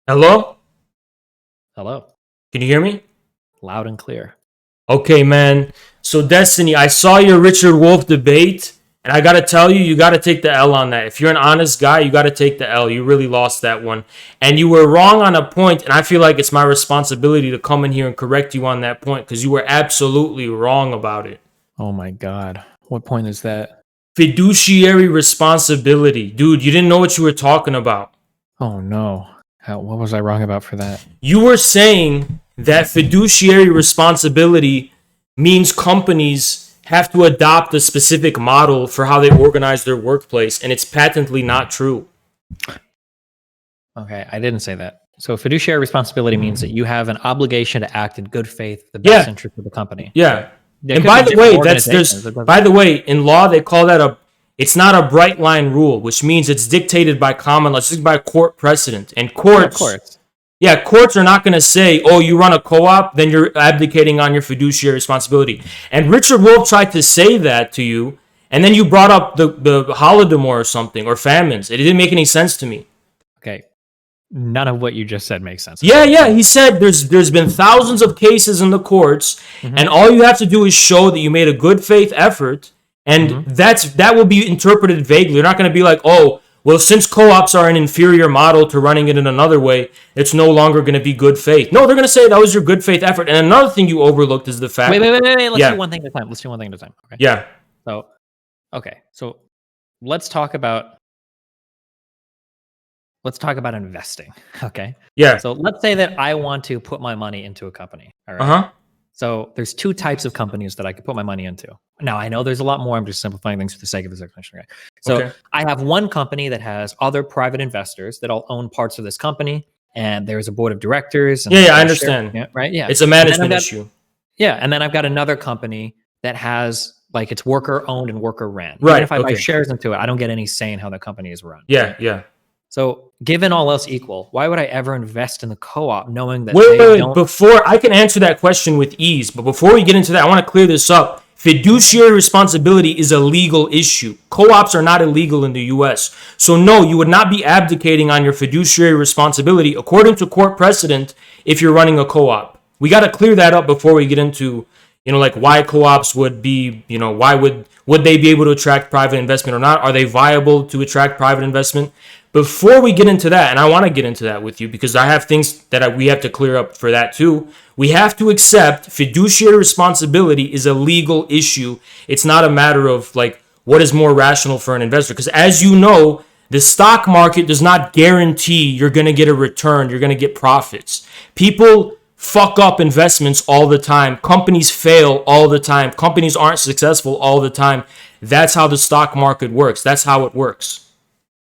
Hello? Hello. Can you hear me? Loud and clear. Okay, man. So, Destiny, I saw your Richard Wolf debate, and I gotta tell you, you gotta take the L on that. If you're an honest guy, you gotta take the L. You really lost that one. And you were wrong on a point, and I feel like it's my responsibility to come in here and correct you on that point because you were absolutely wrong about it. Oh my God. What point is that? Fiduciary responsibility. Dude, you didn't know what you were talking about. Oh no. What was I wrong about for that? You were saying that fiduciary responsibility means companies have to adopt a specific model for how they organize their workplace, and it's patently not true. Okay, I didn't say that. So fiduciary responsibility means that you have an obligation to act in good faith, the best interest of the company. Yeah. And by the way, in law they call that it's not a bright line rule, which means it's dictated by common law, it's by court precedent. And courts are not going to say, oh, you run a co-op, then you're abdicating on your fiduciary responsibility. And Richard Wolff tried to say that to you, and then you brought up the Holodomor or something, or famines. It didn't make any sense to me. Okay. None of what you just said makes sense. Yeah. He said there's been thousands of cases in the courts, and all you have to do is show that you made a good faith effort, and that will be interpreted vaguely. You're not going to be like, oh, well, since co-ops are an inferior model to running it in another way, it's no longer going to be good faith. No, they're going to say that was your good faith effort. And another thing you overlooked is the fact. Wait. Let's do one thing at a time. Okay. Yeah. So let's talk about investing. Okay. Yeah. So let's say that I want to put my money into a company. All right. So there's two types of companies that I could put my money into. Now, I know there's a lot more. I'm just simplifying things for the sake of this explanation. Okay? So I have one company that has other private investors that all own parts of this company, and there's a board of directors. And I understand. Yeah, right? Yeah. It's a management issue. Yeah. And then I've got another company that has, like, it's worker owned and worker ran. Right. Even if I buy shares into it, I don't get any say in how the company is run. Yeah. So, given all else equal, why would I ever invest in the co-op knowing that Wait, before I can answer that question with ease, but before we get into that, I want to clear this up. Fiduciary responsibility is a legal issue. Co-ops are not illegal in the US. So no, you would not be abdicating on your fiduciary responsibility according to court precedent if you're running a co-op. We got to clear that up before we get into, like why co-ops would be, why would they be able to attract private investment or not? Are they viable to attract private investment? Before we get into that, and I want to get into that with you because I have things that we have to clear up for that too. We have to accept fiduciary responsibility is a legal issue. It's not a matter of like what is more rational for an investor. Because as you know, the stock market does not guarantee you're going to get a return. You're going to get profits. People fuck up investments all the time. Companies fail all the time. Companies aren't successful all the time. That's how the stock market works. That's how it works.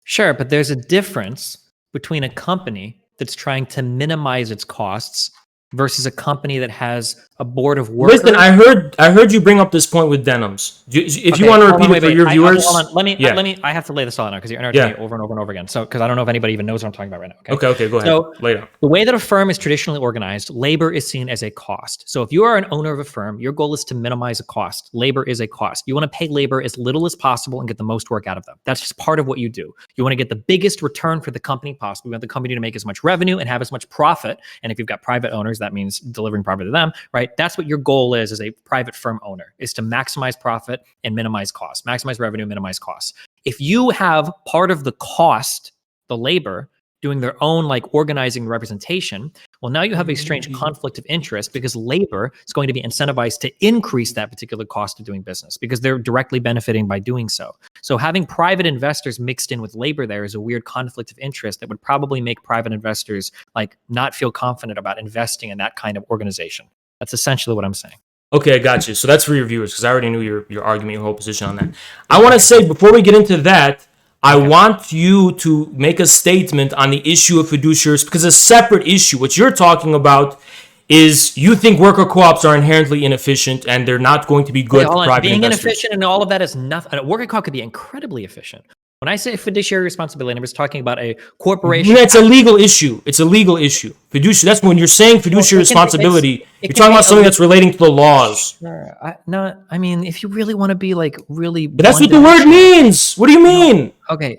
Sure, but there's a difference between a company that's trying to minimize its costs versus a company that has a board of workers. Listen, I heard you bring up this point with Denims. If you want to repeat it for your viewers, let me. I have to lay this all out now because you're interrupting me over and over and over again. So, because I don't know if anybody even knows what I'm talking about right now. Okay, go ahead. So, lay it out. The way that a firm is traditionally organized, labor is seen as a cost. So, if you are an owner of a firm, your goal is to minimize a cost. Labor is a cost. You want to pay labor as little as possible and get the most work out of them. That's just part of what you do. You want to get the biggest return for the company possible. You want the company to make as much revenue and have as much profit. And if you've got private owners, that means delivering profit to them, right? That's what your goal is as a private firm owner, is to maximize profit and minimize costs, maximize revenue, minimize costs. If you have part of the cost, the labor, doing their own like organizing representation, well, now you have a strange conflict of interest because labor is going to be incentivized to increase that particular cost of doing business because they're directly benefiting by doing so. So having private investors mixed in with labor there is a weird conflict of interest that would probably make private investors like not feel confident about investing in that kind of organization. That's essentially what I'm saying. Okay, I got you. So that's for your viewers because I already knew your argument, your whole position on that. I want to say before we get into that, I want you to make a statement on the issue of fiduciaries because a separate issue. What you're talking about is you think worker co-ops are inherently inefficient and they're not going to be good for private being investors. Inefficient and all of that is nothing. A worker co-op could be incredibly efficient. When I say fiduciary responsibility, I was talking about a corporation. Yeah, it's a legal issue. It's a legal issue. Fiduciary. That's when you're saying fiduciary responsibility. You're talking about something that's relating to the laws. Sure. I mean, if you really want to be like really, but that's what the word means. What do you mean? Okay.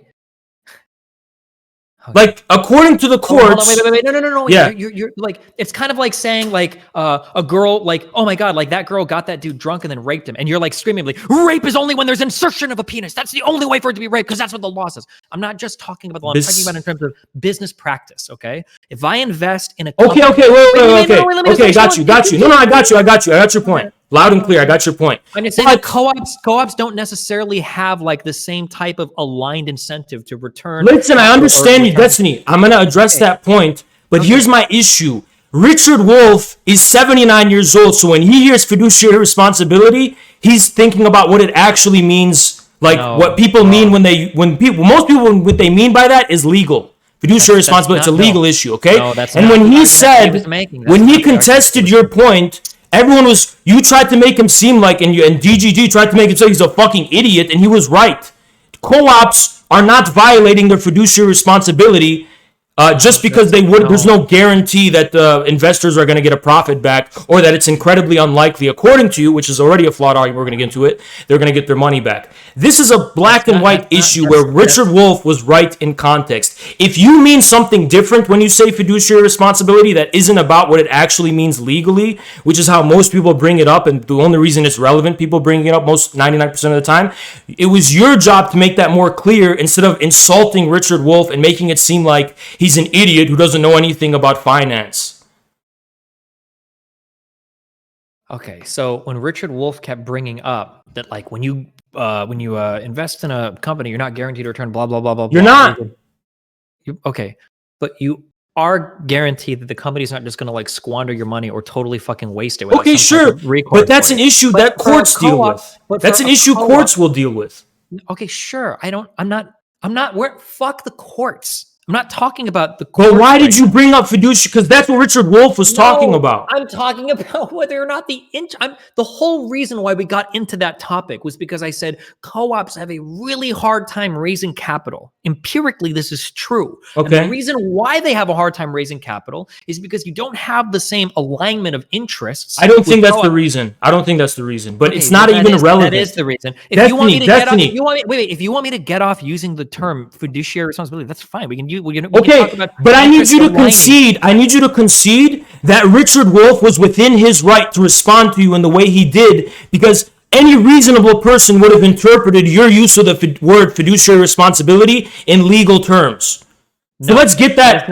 Like, according to the Hold on, courts, wait, no. yeah. You're like, it's kind of like saying like a girl, like, oh my God, like that girl got that dude drunk and then raped him. And you're like screaming like, rape is only when there's insertion of a penis. That's the only way for it to be rape because that's what the law says. I'm not just talking about the law. I'm talking about in terms of business practice, okay? If I invest in a company, Okay, got you. No, I got your point. Loud and clear, I got your point. I'm just saying that co-ops don't necessarily have like the same type of aligned incentive to return. Listen, I understand you, Destiny. I'm going to address that point, but here's my issue. Richard Wolff is 79 years old, so when he hears fiduciary responsibility, he's thinking about what it actually means, like what people mean what they mean by that is legal. Fiduciary responsibility, it's a legal issue, okay? And when he said, when he contested your point, you tried to make him seem like, and DGG tried to make him say he's a fucking idiot, and he was right. Co-ops are not violating their fiduciary responsibility just because there's no guarantee that the investors are going to get a profit back, or that it's incredibly unlikely, according to you, which is already a flawed argument, we're going to get into it, they're going to get their money back. This is a black and white issue where Richard Wolff was right in context. If you mean something different when you say fiduciary responsibility that isn't about what it actually means legally, which is how most people bring it up, and the only reason it's relevant, people bring it up most 99% of the time, it was your job to make that more clear instead of insulting Richard Wolff and making it seem like he's an idiot who doesn't know anything about finance. Okay, so when Richard Wolff kept bringing up that, like, when you invest in a company, you're not guaranteed a return, blah blah blah blah. You're not. Okay, but you are guaranteed that the company's not just going to like squander your money or totally fucking waste it. Okay, sure, but that's an issue that courts deal with. That's an issue courts will deal with. Okay, sure. I'm not. Fuck the courts. I'm not talking about the court. But why did you bring up fiduciary? Because that's what Richard Wolff was talking about. I'm talking about whether or not the whole reason why we got into that topic was because I said co-ops have a really hard time raising capital. Empirically, this is true. Okay. And the reason why they have a hard time raising capital is because you don't have the same alignment of interests. I don't think that's the reason. But okay, it's not even relevant. That is the reason. If you want me to get off using the term fiduciary responsibility, that's fine. We can but I need you to concede. I need you to concede that Richard Wolff was within his right to respond to you in the way he did, because any reasonable person would have interpreted your use of the word fiduciary responsibility in legal terms. So let's get that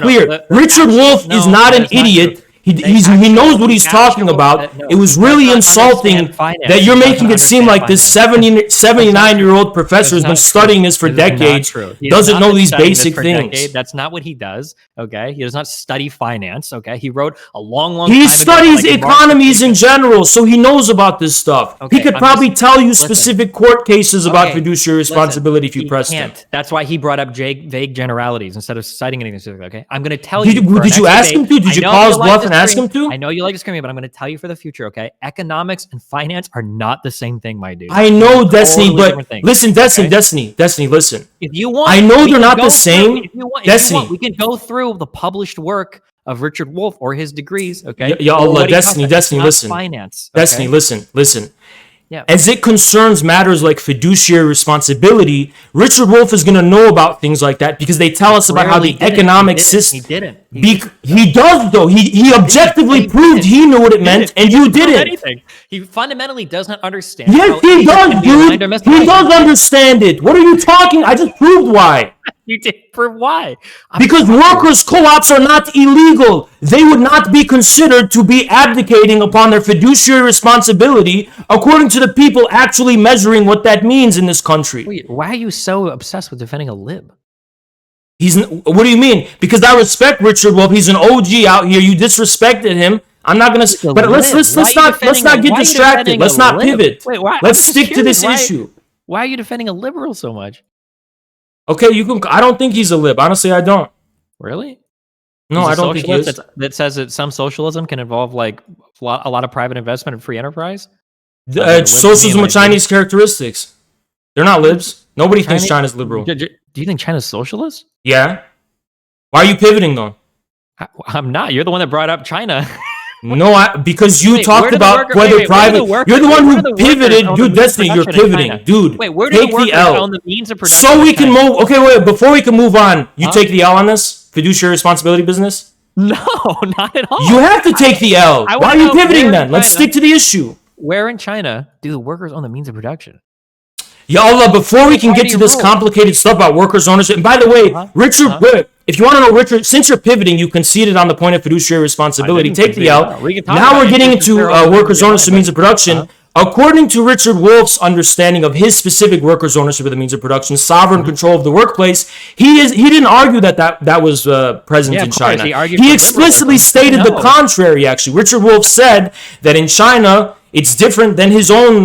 clear. Richard Wolff is not an idiot. He knows what he's talking about. It was really insulting that you're making it seem like this 79-year-old professor has been studying this for decades, doesn't know these basic things. That's not what he does, okay? He does not study finance, okay? He wrote a long He studies economies in general, so he knows about this stuff. He could probably tell you specific court cases about fiduciary responsibility if you pressed him. That's why he brought up vague generalities instead of citing anything specific, okay? I'm going to tell you. Did you ask him to? Did you call his bluff and ask him to? I know you like to scream me, but I'm going to tell you for the future, okay? Economics and finance are not the same thing, my dude. I know, Destiny, but listen, Destiny, listen. If you want, I know they're not the same. Destiny, we can go through the published work of Richard Wolff or his degrees, okay? Destiny, listen. Finance. Destiny, listen. Yeah. As it concerns matters like fiduciary responsibility, Richard Wolff is going to know about things like that because they tell us about how the economic system. He didn't. He does, though. He objectively proved he knew what it meant, and you didn't. He fundamentally does not understand. Yes, he does, dude. He does understand it. What are you talking? I just proved why. You did prove why. Because workers' co-ops are not illegal. They would not be considered to be abdicating upon their fiduciary responsibility according to the people actually measuring what that means in this country. Wait, why are you so obsessed with defending a lib? What do you mean? Because I respect Richard Wolff. He's an OG out here. You disrespected him. I'm not gonna. But let's not get distracted. Let's not pivot. Wait, why? Let's stick to this issue. Why are you defending a liberal so much? Okay, you can. I don't think he's a lib. Honestly, I don't. Really? No, I don't think he is. That says that some socialism can involve like a lot of private investment and free enterprise. Socialism with Chinese characteristics. They're not libs. Nobody thinks China's liberal. Do you think China's socialist? Yeah. Why are you pivoting though? I'm not. You're the one that brought up China. Because you Wait, talked where do the about worker- whether wait, where do private. the worker- You're the one where who do the workers pivoted, own dude. the Destiny, you're production in pivoting, China? dude. Wait, where do Take the the workers L. own the means of production? So we in can China? move. Okay, wait. Before we can move on, you take the L on this fiduciary responsibility business. No, not at all. You have to take the L. I Why are wanna you know pivoting where then? in Let's China- stick to the issue. Where in China do the workers own the means of production? Ya Allah, before we can get Why do to you this rule? complicated stuff about workers' ownership, and by the way, Richard, wait, if you want to know, Richard, since you're pivoting, you conceded on the point of fiduciary responsibility. didn't Take the concede, L. no. We can talk Now about we're it. getting It's into fair on workers' the ownership line, means of production. According to Richard Wolff's understanding of his specific workers' ownership of the means of production, sovereign control of the workplace, he didn't argue that was present Yeah, in of course. China. He argued He for explicitly liberalism. stated the No. contrary. Actually, Richard Wolff said that in China it's different than his own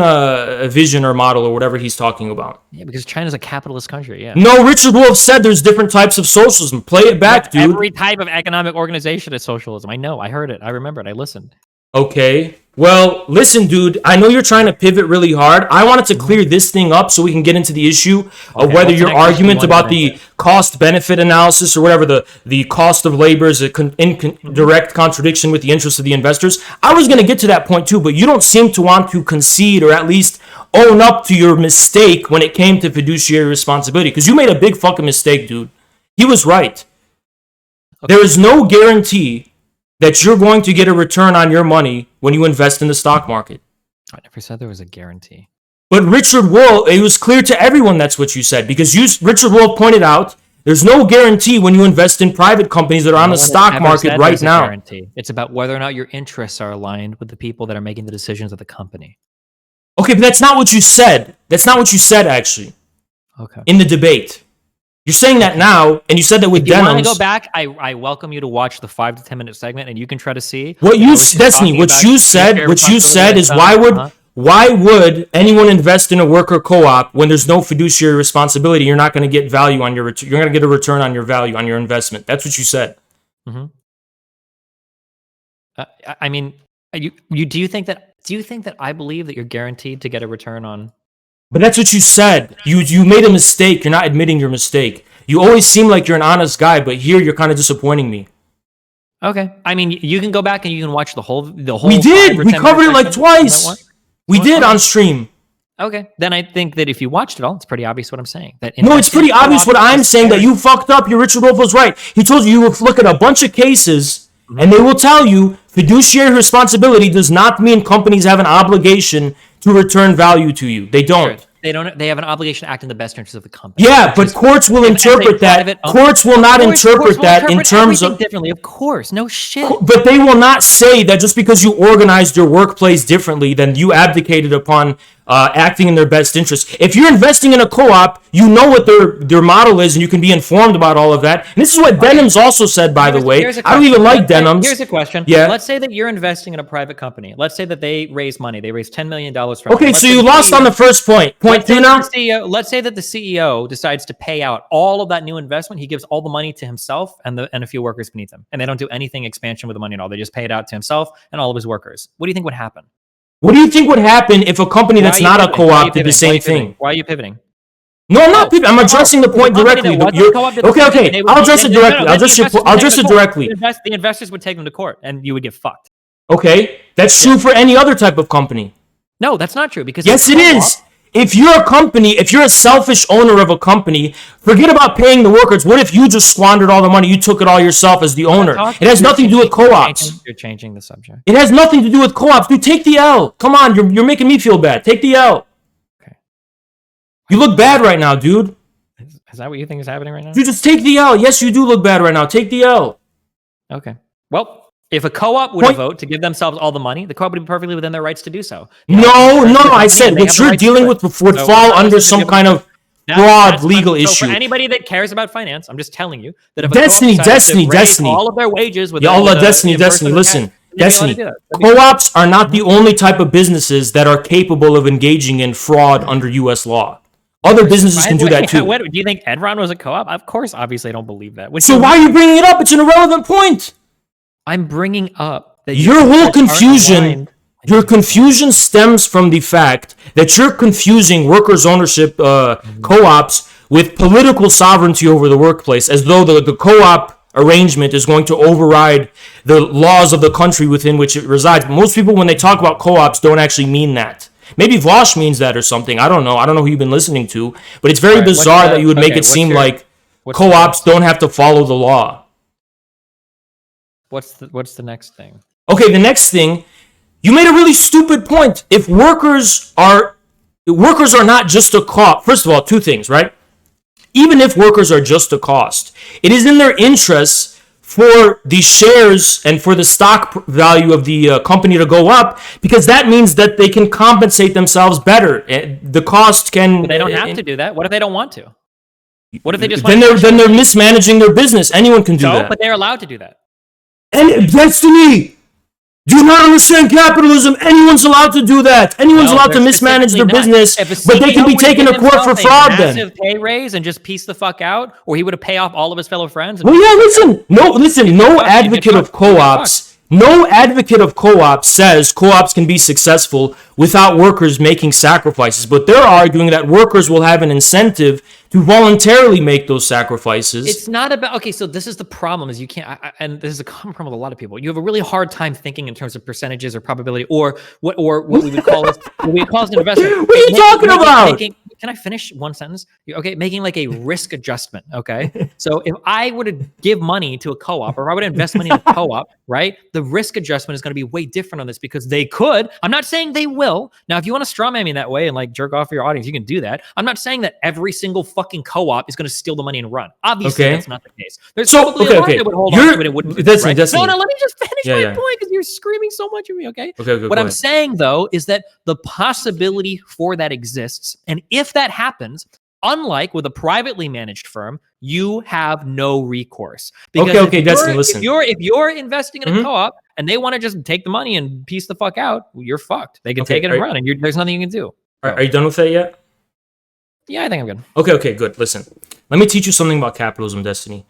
vision or model or whatever he's talking about. Yeah, because China's a capitalist country. Yeah. No, Richard Wolff said there's different types of socialism. Play it back, dude. Every type of economic organization is socialism. I know. I heard it. I remember it. I listened. Okay. Well, listen, dude. I know you're trying to pivot really hard. I wanted to clear this thing up so we can get into the issue of Okay, whether what's the your next issue argument you want about to the get cost-benefit analysis or whatever, the cost of labor is in direct contradiction with the interests of the investors. I was going to get to that point too, but you don't seem to want to concede or at least own up to your mistake when it came to fiduciary responsibility, because you made a big fucking mistake, dude. He was right. Okay. There is no guarantee that you're going to get a return on your money when you invest in the stock market. I never said there was a guarantee. But Richard Wolff, it was clear to everyone that's what you said, because Richard Wolff pointed out there's no guarantee when you invest in private companies that are on the No one stock ever market said right there's a now. guarantee. It's about whether or not your interests are aligned with the people that are making the decisions of the company. Okay, but that's not what you said. That's not what you said, actually, Okay. in the debate. You're saying that now, and you said that with If you want to denims. go back, I welcome you to watch the 5 to 10 minute segment, and you can try to see What I you, was just Destiny, talking what about you fiduciary said is responsibility. why would anyone invest in a worker co-op when there's no fiduciary responsibility? You're not going to get value on your return. You're going to get a return on your value on your investment. That's what you said. I mean, do you think that I believe that you're guaranteed to get a return on? But that's what you said. You made a mistake. You're not admitting your mistake. You always seem like you're an honest guy, but here you're kind of disappointing me. Okay. I mean, you can go back and you can watch the whole. We did. 5 or We 10 covered it minute like segment. twice. We did on stream. Okay. Then I think that if you watched it all, it's pretty obvious what I'm saying. That No, it's pretty obvious what I'm saying, that you fucked up. Your Richard Wolff was right. He told you would look at a bunch of cases, and they will tell you fiduciary responsibility does not mean companies have an obligation to return value to you. They don't. They don't. They have an obligation to act in the best interest of the company. Yeah, which but is- courts will and as a interpret that. private owner- Courts will not Of course, interpret courts will that in interpret terms everything of. differently. Of course, no shit. But they will not say that just because you organized your workplace differently, then you abdicated upon acting in their best interest. If you're investing in a co-op, you know what their model is, and you can be informed about all of that. And this is what Denims also said, by the way. Here's a I don't even question. like Denims. Here's a question. Yeah. Let's say that you're investing in a private company. Let's say that they raise money. They raise $10 million from. Okay, Let's so say you the lost CEO on the first point. Point Let's say two that now? the CEO let's say that the CEO decides to pay out all of that new investment. He gives all the money to himself and a few workers beneath him, and they don't do anything expansion with the money at all. They just pay it out to himself and all of his workers. What do you think would happen? What do you think would happen if a company that's Why are you not a pivoting? Why are you co-op did the pivoting? same thing? Why are you pivoting? No, I'm not. I'm addressing the point company directly. that wasn't You're- co-op did the Okay, same thing. okay. They would- I'll address it no, no, directly. no, I'll the address investors would it take them to court. directly. The investors would take them to court, and you would get fucked. Okay, that's true for any other type of company. No, that's not true because Yes, a it co-op- is. If you're a company, if you're a selfish owner of a company, forget about paying the workers. What if you just squandered all the money? You took it all yourself as the owner. It has nothing to do with co-ops. You're changing the subject. It has nothing to do with co-ops. Dude, take the L. Come on, you're making me feel bad. Take the L. Okay. You look bad right now, dude. Is that what you think is happening right now? You just take the L. Yes, you do look bad right now. Take the L. Okay. Well, if a co-op would Point- vote to give themselves all the money, the co-op would be perfectly within their rights to do so. No, I said They what have the you're right to dealing do with it. would So fall we're under not some gonna kind of That's broad legal fine. So issue. for anybody that cares about finance, I'm just telling you that if Destiny, a co-op decides to Destiny, raise Destiny. all of their wages with Ya a- Allah, with a Destiny, reimbursement of listen, cash, then they'd be able to Destiny. do that. That'd be- Co-ops are not the only type of businesses that are capable of engaging in fraud under U.S. law. Other businesses can do that too. What, do you think Enron was a co-op? Of course, obviously, I don't believe that. So why are you bringing it up? It's an irrelevant point. I'm bringing up that Your whole aren't confusion, aligned. your confusion stems from the fact that you're confusing workers' ownership co-ops with political sovereignty over the workplace, as though the co-op arrangement is going to override the laws of the country within which it resides. But most people, when they talk about co-ops, don't actually mean that. Maybe Vosh means that or something. I don't know. I don't know who you've been listening to, but it's very bizarre that you would make it seem like co-ops don't have to follow the law. What's the next thing? Okay, the next thing, you made a really stupid point. If workers are not just a cost. First of all, two things, right? Even if workers are just a cost, it is in their interests for the shares and for the stock value of the company to go up, because that means that they can compensate themselves better. The cost can. But they don't have to do that. What if they don't want to? What if they just then they're mismanaging their business? Anyone can do that. But they're allowed to do that. And Destiny, do you not understand capitalism? Anyone's allowed to do that. Anyone's allowed to mismanage their business, but they can be taken to court for fraud then. Massive pay raise and just piece the fuck out, or he would have paid off all of his fellow friends. Well, yeah, no advocate of co-ops. No advocate of co-ops says co-ops can be successful without workers making sacrifices, but they're arguing that workers will have an incentive to voluntarily make those sacrifices. It's not about, okay, so this is the problem, is you can't, and this is a common problem with a lot of people. You have a really hard time thinking in terms of percentages or probability, or what we would call as an investor. What are you talking about? Can I finish one sentence? Okay, making like a risk adjustment, okay? So if I were to give money to a co-op, or if I would invest money in a co-op, right? The risk adjustment is going to be way different on this, because they could, I'm not saying they will. Now, if you want to straw man me that way and like jerk off for your audience, you can do that. I'm not saying that every single fucking co-op is going to steal the money and run. Obviously, that's not the case. There's probably a lot that would hold on to it and wouldn't do this, right? No, let me just finish my point, because you're screaming so much at me, okay? What I'm saying, though, is that the possibility for that exists. And if that happens, unlike with a privately managed firm, you have no recourse. Because Destiny, listen. If you're investing in a co-op and they want to just take the money and piece the fuck out, you're fucked. They can take it and run, and there's nothing you can do. Are you done with that yet? Yeah, I think I'm good. Okay, good. Listen, let me teach you something about capitalism, Destiny.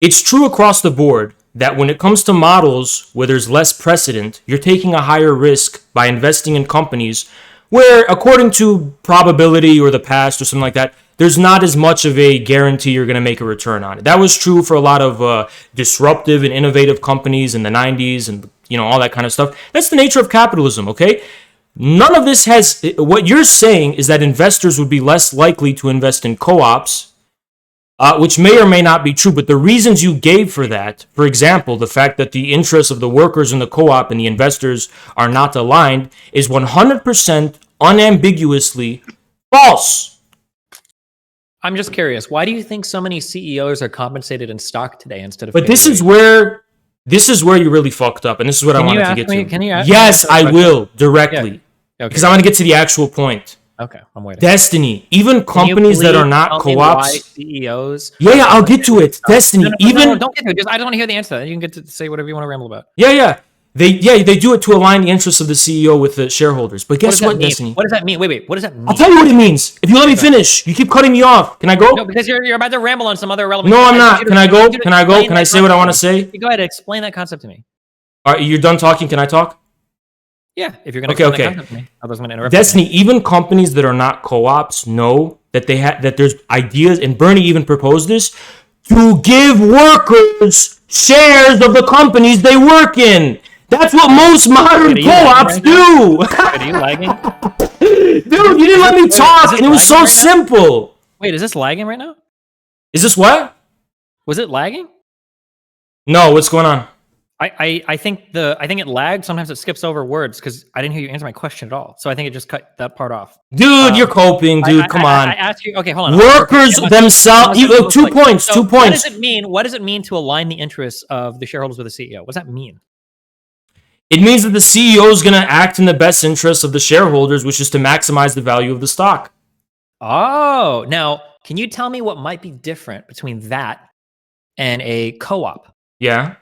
It's true across the board that when it comes to models where there's less precedent, you're taking a higher risk by investing in companies where, according to probability or the past or something like that, there's not as much of a guarantee you're going to make a return on it. That was true for a lot of disruptive and innovative companies in the 90s and, all that kind of stuff. That's the nature of capitalism, okay? None of this has... What you're saying is that investors would be less likely to invest in co-ops, which may or may not be true, but the reasons you gave for that, for example, the fact that the interests of the workers in the co-op and the investors are not aligned, is 100% unambiguously false. I'm just curious, why do you think so many CEOs are compensated in stock today instead of... But this is where you really fucked up, and this is what I wanted to get to. Can you ask yes, I will, directly. Yeah. Because I want to get to the actual point. Okay, I'm waiting. Destiny, even companies that are not co-ops... CEOs... Yeah, I'll get to it. Destiny, no, don't get to it. I don't want to hear the answer. You can get to say whatever you want to ramble about. Yeah. They do it to align the interests of the CEO with the shareholders. But guess what, Destiny? What does that mean? Wait. What does that mean? I'll tell you what it means. If you let me finish. You keep cutting me off. Can I go? No, because you're about to ramble on some other irrelevant... No, I'm not. Can I go? Can I say what I want to say? Go ahead and explain that concept to me. All right, you're done talking. Can I talk? Yeah, if you're going to explain that concept to me. I was going to interrupt. Destiny, even companies that are not co-ops know that that there's ideas, and Bernie even proposed this, to give workers shares of the companies they work in. That's what most modern co-ops do. Are you lagging? Dude, you didn't let me talk, and it was so simple. Wait, is this lagging right now? Is this what? Was it lagging? No, what's going on? I think it lagged. Sometimes it skips over words because I didn't hear you answer my question at all. So I think it just cut that part off. Dude, you're coping, dude. Come on. I asked you. Okay, hold on. Workers themselves. 2 points. 2 points. What does it mean? What does it mean to align the interests of the shareholders with the CEO? What does that mean? It means that the CEO is going to act in the best interest of the shareholders, which is to maximize the value of the stock. Oh, now can you tell me what might be different between that and a co-op? Yeah.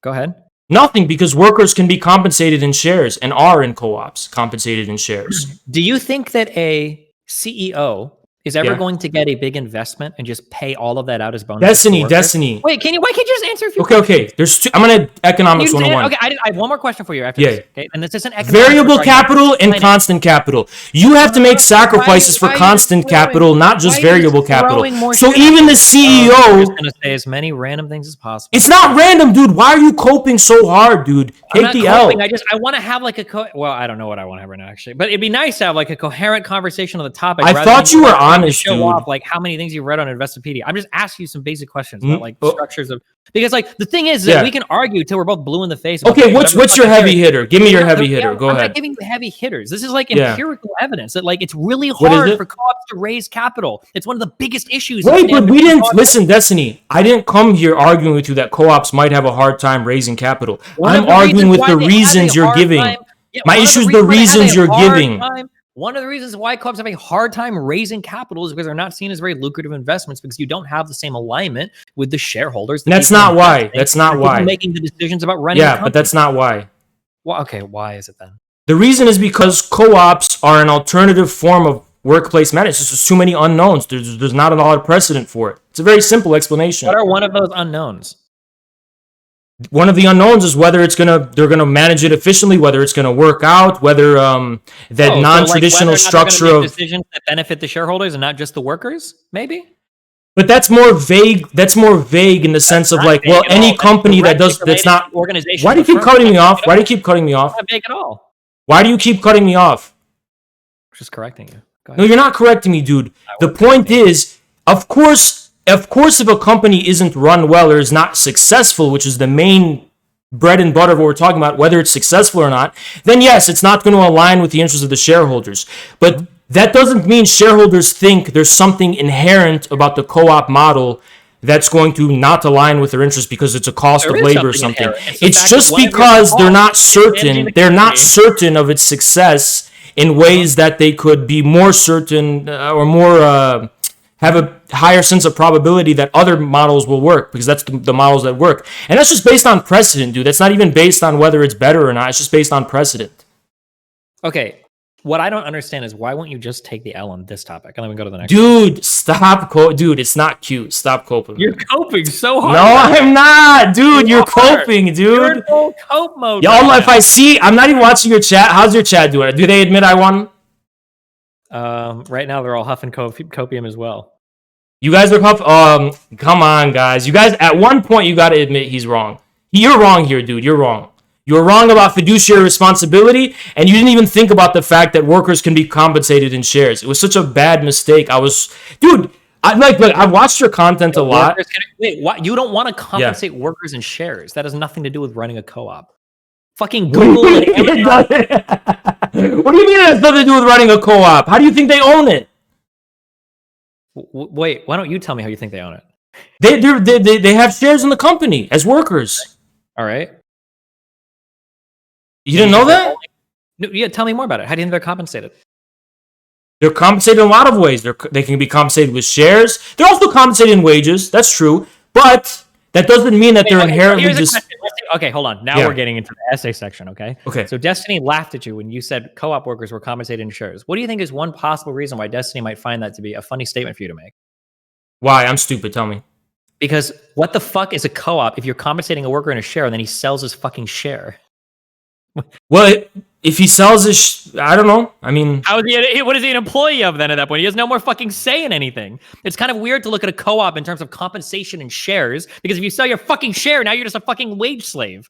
Go ahead. Nothing, because workers can be compensated in shares and are in co-ops compensated in shares. Do you think that a CEO is ever going to get a big investment and just pay all of that out as bonus? Destiny. Wait, why can't you just answer a few Okay, questions. okay. There's two. I'm gonna economics You- 101. Okay, I have one more question for you after Yeah. this. Okay, and this isn't Variable capital and constant capital. You have to make sacrifices for why are you constant throwing- capital, not why just are you variable capital. throwing more So shit even the I'm CEO, just gonna say as many random things as possible. it's not random, dude. Why are you coping so hard, dude? I'm Take not the coping. L. I want to have like well, I don't know what I want to have right now actually, but it'd be nice to have like a coherent conversation on the topic. I rather thought than you were like, trying to honest, show dude. off like how many things you read on Investopedia. I'm just asking you some basic questions about like oh. structures of because like the thing is that Yeah. we can argue till we're both blue in the face. about, Okay, like, what's whatever your fucking heavy cares. hitter? Give me your Yeah, heavy yeah, hitter. Go I'm ahead. not giving you heavy hitters. This is like Yeah. empirical evidence that like it's really What is hard it? for co-ops to raise capital. It's one of the biggest issues. Wait, that but we they have didn't to- listen, Destiny. I didn't come here arguing with you that co-ops might have a hard time raising capital. One of I'm the arguing reasons with why the they have a reasons you're hard giving. time- Yeah, My one of issue is the the reasons why they have reasons a you're hard giving. time- One of the reasons why clubs have a hard time raising capital is because they're not seen as very lucrative investments because you don't have the same alignment with the shareholders. the That's people not why. investing, That's not the people why. making the decisions about running. Yeah, but that's not why. Well, okay, why is it then? The reason is because co-ops are an alternative form of workplace management. There's just too many unknowns. There's not a lot of precedent for it. It's a very simple explanation. What are one of those unknowns? One of the unknowns is whether they're gonna manage it efficiently, whether it's gonna work out, whether that Oh, so, like, non-traditional whether or not they're gonna structure make of. decisions that benefit the shareholders and not just the workers, maybe. But that's more vague. That's more vague in the sense of Not like, vague well, at any all. That's company that directly does that's related not. to organization. Why do you of the keep firm. cutting me Not off? vague Why at do all. you keep cutting me off? Not vague at all. Why do you keep cutting me off? Just correcting you. Go No, ahead. you're not correcting me, dude. The point is, of course, if a company isn't run well or is not successful, which is the main bread and butter of what we're talking about, whether it's successful or not, then yes, it's not going to align with the interests of the shareholders. But that doesn't mean shareholders think there's something inherent about the co-op model that's going to not align with their interests because it's a cost There of is labor or something something. inherent. It's the It's fact just that whatever because the they're cost not is managing certain. the They're not company. certain of its success in ways that they could be more certain or more have a higher sense of probability that other models will work because that's the models that work. And that's just based on precedent, dude. That's not even based on whether it's better or not. It's just based on precedent. Okay. What I don't understand is why won't you just take the L on this topic and then we go to the next? Dude, stop. Dude, it's not cute. Stop coping. You're coping so hard. No, I'm not. Dude, You you're are. coping, You're in dude. full cope mode. Y'all, right if I see, I'm not even watching your chat. How's your chat doing? Do they admit I won? now. Right now they're all huffing copium as well. You guys are come on, guys. You guys, at one point, you got to admit he's wrong. You're wrong here, dude. You're wrong. You're wrong about fiduciary responsibility, and you didn't even think about the fact that workers can be compensated in shares. It was such a bad mistake. Dude, look, I've watched your content a lot. Wait, what? You don't want to compensate workers in shares? That has nothing to do with running a co-op. Fucking What do Google you and mean it Amazon. doesn't- What do you mean it has nothing to do with running a co-op? How do you think they own it? Wait, why don't you tell me how you think they own it? They have shares in the company as workers. All right. You didn't know that? No, yeah, tell me more about it. How do you think they're compensated? They're compensated in a lot of ways. They can be compensated with shares. They're also compensated in wages. That's true. But that doesn't mean that they're Okay, so inherently here's a just... question. Okay, hold on. Now Yeah. we're getting into the essay section, okay? Okay. So Destiny laughed at you when you said co-op workers were compensated in shares. What do you think is one possible reason why Destiny might find that to be a funny statement for you to make? Why? I'm stupid. Tell me. Because what the fuck is a co-op if you're compensating a worker in a share and then he sells his fucking share? Well, if he sells his... I don't know. I mean... How is he? What is he an employee of then at that point? He has no more fucking say in anything. It's kind of weird to look at a co-op in terms of compensation and shares because if you sell your fucking share, now you're just a fucking wage slave.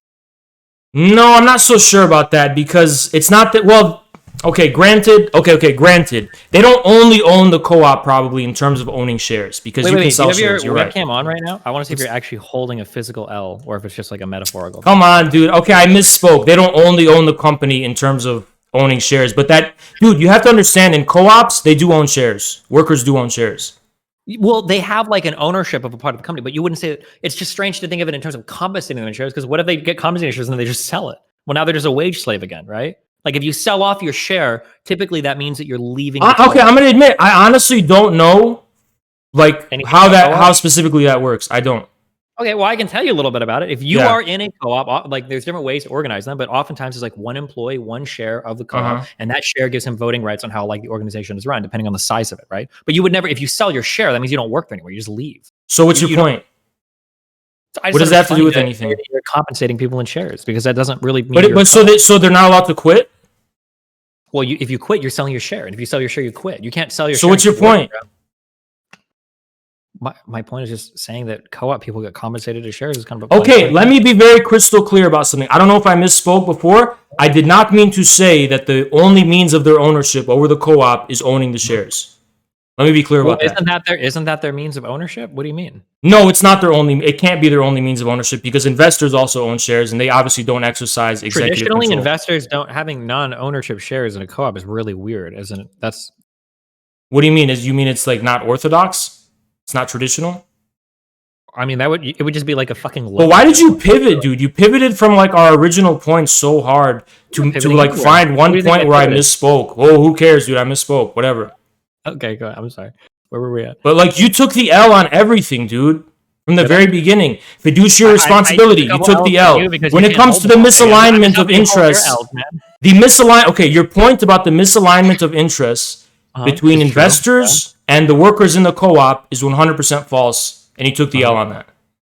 No, I'm not so sure about that because it's not that... Well, okay, granted. They don't only own the co-op probably in terms of owning shares because you can Do you sell have your shares. You're right. webcam on right now? I want to see if you're actually holding a physical L or if it's just like a metaphorical. Come on, dude. Okay, I misspoke. They don't only own the company in terms of owning shares, but dude, you have to understand in co-ops, they do own shares. Workers do own shares. Well, they have like an ownership of a part of the company, but you wouldn't say it's just strange to think of it in terms of compensating them in shares because what if they get compensated in shares and then they just sell it? Well, now they're just a wage slave again, right? Like if you sell off your share, typically that means that you're leaving. Okay, I'm gonna admit, I honestly don't know, like Anything how about how specifically that works. I don't. Okay, well, I can tell you a little bit about it. If you Yeah. are in a co-op, like there's different ways to organize them, but oftentimes it's like one employee, one share of the co-op, and that share gives him voting rights on how like the organization is run, depending on the size of it, right? But you would never, if you sell your share, that means you don't work there anymore. You just leave. So what's You your point? I just What does thought that have to do it with was funny anything? that you're compensating people in shares because that doesn't really mean. But so they're not allowed to quit. Well, if you quit, you're selling your share, and if you sell your share, you quit. You can't sell your. So share what's your and keep working point? around. My point is just saying that co-op people get compensated as shares is kind of a Okay, let me be very crystal clear about something. I don't know if I misspoke before. I did not mean to say that the only means of their ownership over the co-op is owning the shares. Let me be clear about that. Isn't that their means of ownership? What do you mean? No, it's not their only. It can't be their only means of ownership because investors also own shares, and they obviously don't exercise executive Traditionally, control. investors don't having non-ownership shares in a co-op is really weird, isn't it? That's. What do you mean? You mean it's like not orthodox? It's not traditional? I mean, it would just be like a fucking. But why did you pivot, dude? You pivoted from like our original point so hard to like find one point where I misspoke. Oh, who cares, dude? I misspoke. Whatever. Okay, go ahead. I'm sorry. Where were we at? But like you took the L on everything, dude. From the very beginning. Fiduciary responsibility. You took the L. When it comes to the misalignment of interests, okay, your point about the misalignment of interests between investors and the workers in the co-op is 100% false. And he took the L on that.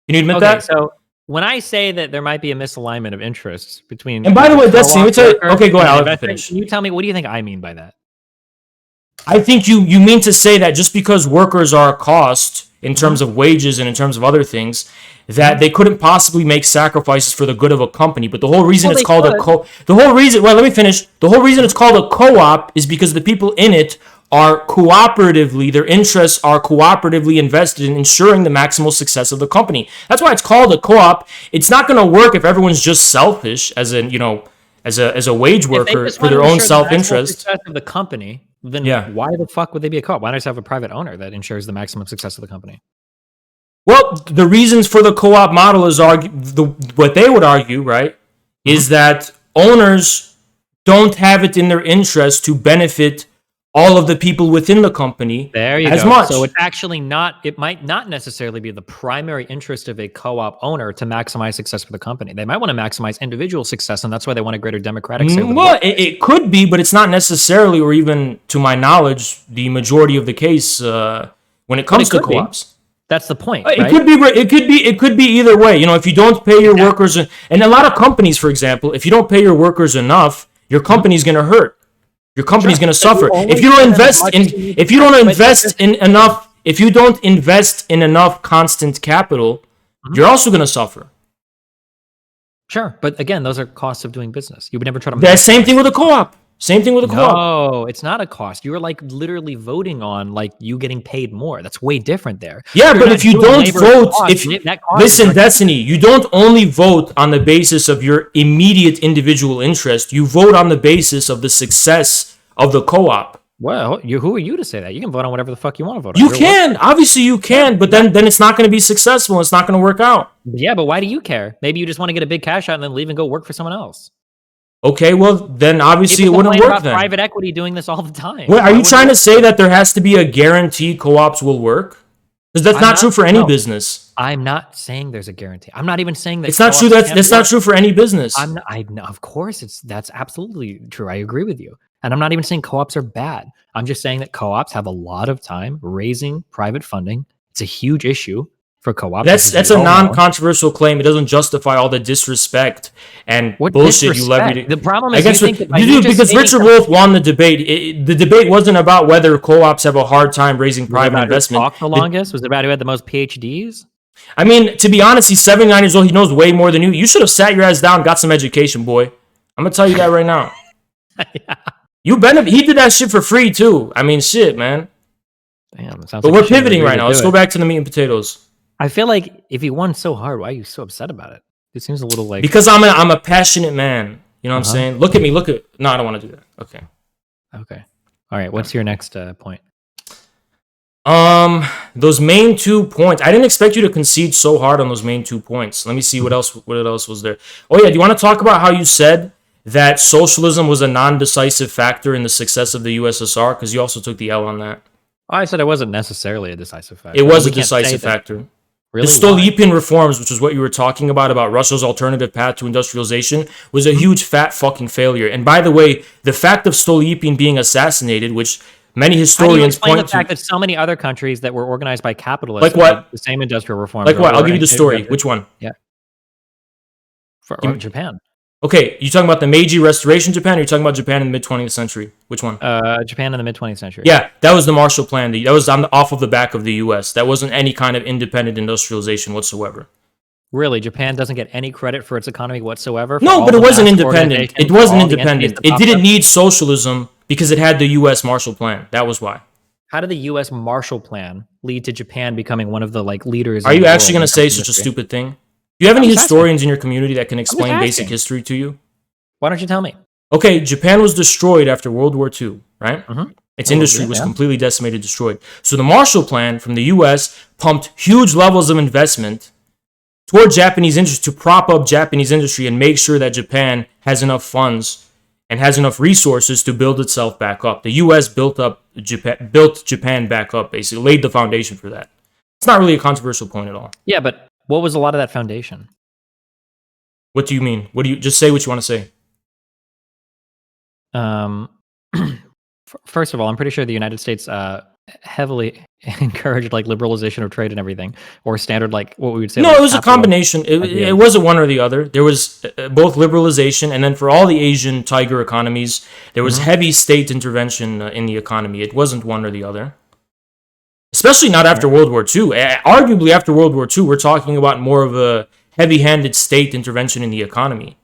Can you admit that? So when I say that there might be a misalignment of interests between, and by the way, Destiny, let me tell you. Okay, go ahead. I'll finish. Can you tell me what do you think I mean by that? I think you mean to say that just because workers are a cost in terms of wages and in terms of other things, that they couldn't possibly make sacrifices for the good of a company. But the whole reason it's called let me finish. The whole reason it's called a co-op is because the people in it are their interests are cooperatively invested in ensuring the maximal success of the company. That's why it's called a co-op. It's not going to work if everyone's just selfish, as in, as a wage worker for their own self-interest. Success of the company, then why the fuck would they be a co-op? Why not just have a private owner that ensures the maximum success of the company? Well, the reasons for the co-op model is what they would argue, right, is that owners don't have it in their interest to benefit all of the people within the company as much. So it's actually it might not necessarily be the primary interest of a co-op owner to maximize success for the company. They might want to maximize individual success, and that's why they want a greater democratic say. Well, it could be, but it's not necessarily, or even to my knowledge, the majority of the case when it comes to co-ops. That's the point. It could be either way. If you don't pay your workers, and a lot of companies, for example, if you don't pay your workers enough, your company's going to hurt. Your company's going to suffer if you don't invest in enough constant capital. You're also going to suffer. Sure, but again, those are costs of doing business. You would never try to. The same thing with a co-op. No, it's not a cost. You are like literally voting on like you getting paid more. That's way different there. Yeah, but if you don't vote, listen, Destiny, you don't only vote on the basis of your immediate individual interest. You vote on the basis of the success of the co-op. Well, who are you to say that? You can vote on whatever the fuck you want to vote on. Obviously you can, but then it's not going to be successful. It's not going to work out. Yeah, but why do you care? Maybe you just want to get a big cash out and then leave and go work for someone else. Okay, well, then obviously it wouldn't work then. Private equity doing this all the time. Wait, are you trying to say that there has to be a guarantee co-ops will work? Because that's not true for any business. I'm not saying there's a guarantee. I'm not even saying that it's not true. That's not true for any business. Of course, that's absolutely true. I agree with you. And I'm not even saying co-ops are bad. I'm just saying that co-ops have a lot of time raising private funding. It's a huge issue for co-ops. That's a non-controversial claim. It doesn't justify all the disrespect and bullshit you levied. The problem is because Richard Wolff won the debate. The debate wasn't about whether co-ops have a hard time raising private investment. Talked the longest? Was it about who had the most PhDs? I mean, to be honest, he's 79 years old. He knows way more than you. You should have sat your ass down, got some education, boy. I'm gonna tell you that right now. Yeah. He did that shit for free too. I mean, shit, man. Damn. But we're pivoting right now. Let's go back to the meat and potatoes. I feel like if he won so hard, why are you so upset about it? It seems a little like because I'm a passionate man. You know what I'm saying? Look at me. No, I don't want to do that. Okay. All right. What's your next point? Those main 2 points. I didn't expect you to concede so hard on those main 2 points. Let me see what else was there. Oh yeah, do you want to talk about how you said that socialism was a non-decisive factor in the success of the USSR? Because you also took the L on that. I said it wasn't necessarily a decisive factor. It was a decisive factor. Really? The Stolypin reforms, which is what you were talking about Russia's alternative path to industrialization, was a huge fat fucking failure. And by the way, the fact of Stolypin being assassinated, which Many How do you historians explain the point fact to, that so many other countries that were organized by capitalists like what? made the same industrial reforms? Like what? I'll give you the over story. and- Which one? Yeah, Give me- Japan. Okay, you talking about the Meiji Restoration Japan, or you talking about Japan in the mid 20th century? Which one? Japan in the mid 20th century. Yeah, that was the Marshall Plan. That was off of the back of the U.S. That wasn't any kind of independent industrialization whatsoever. Really, Japan doesn't get any credit for its economy whatsoever? For No, all but it the wasn't mass independent. organization, It for wasn't all the entities independent. that It popped didn't up? need socialism because it had the U.S. Marshall Plan. That was why. How did the U.S. Marshall Plan lead to Japan becoming one of the like leaders? Are in you the actually world going to when say it comes such a industry? stupid thing? Do you have any I'm just asking. historians in your community that can explain basic asking. history to you? Why don't you tell me? Okay, Japan was destroyed after World War II, right? Mhm. Its Oh, industry yeah, was yeah. completely decimated, destroyed. So the Marshall Plan from the U.S. pumped huge levels of investment toward Japanese industry to prop up Japanese industry and make sure that Japan has enough funds and has enough resources to build itself back up. The U.S. built Japan back up, basically laid the foundation for that. It's not really a controversial point at all. Yeah, but what was a lot of that foundation? What do you mean? What do you just say? What you want to say? First of all, I'm pretty sure the United States heavily encouraged like liberalization of trade and everything, or standard like what we would say. No, like, it was a capital combination. idea. It wasn't one or the other. There was both liberalization, and then for all the Asian tiger economies, there was heavy state intervention in the economy. It wasn't one or the other. Especially not after World War II. Arguably, after World War II, we're talking about more of a heavy-handed state intervention in the economy.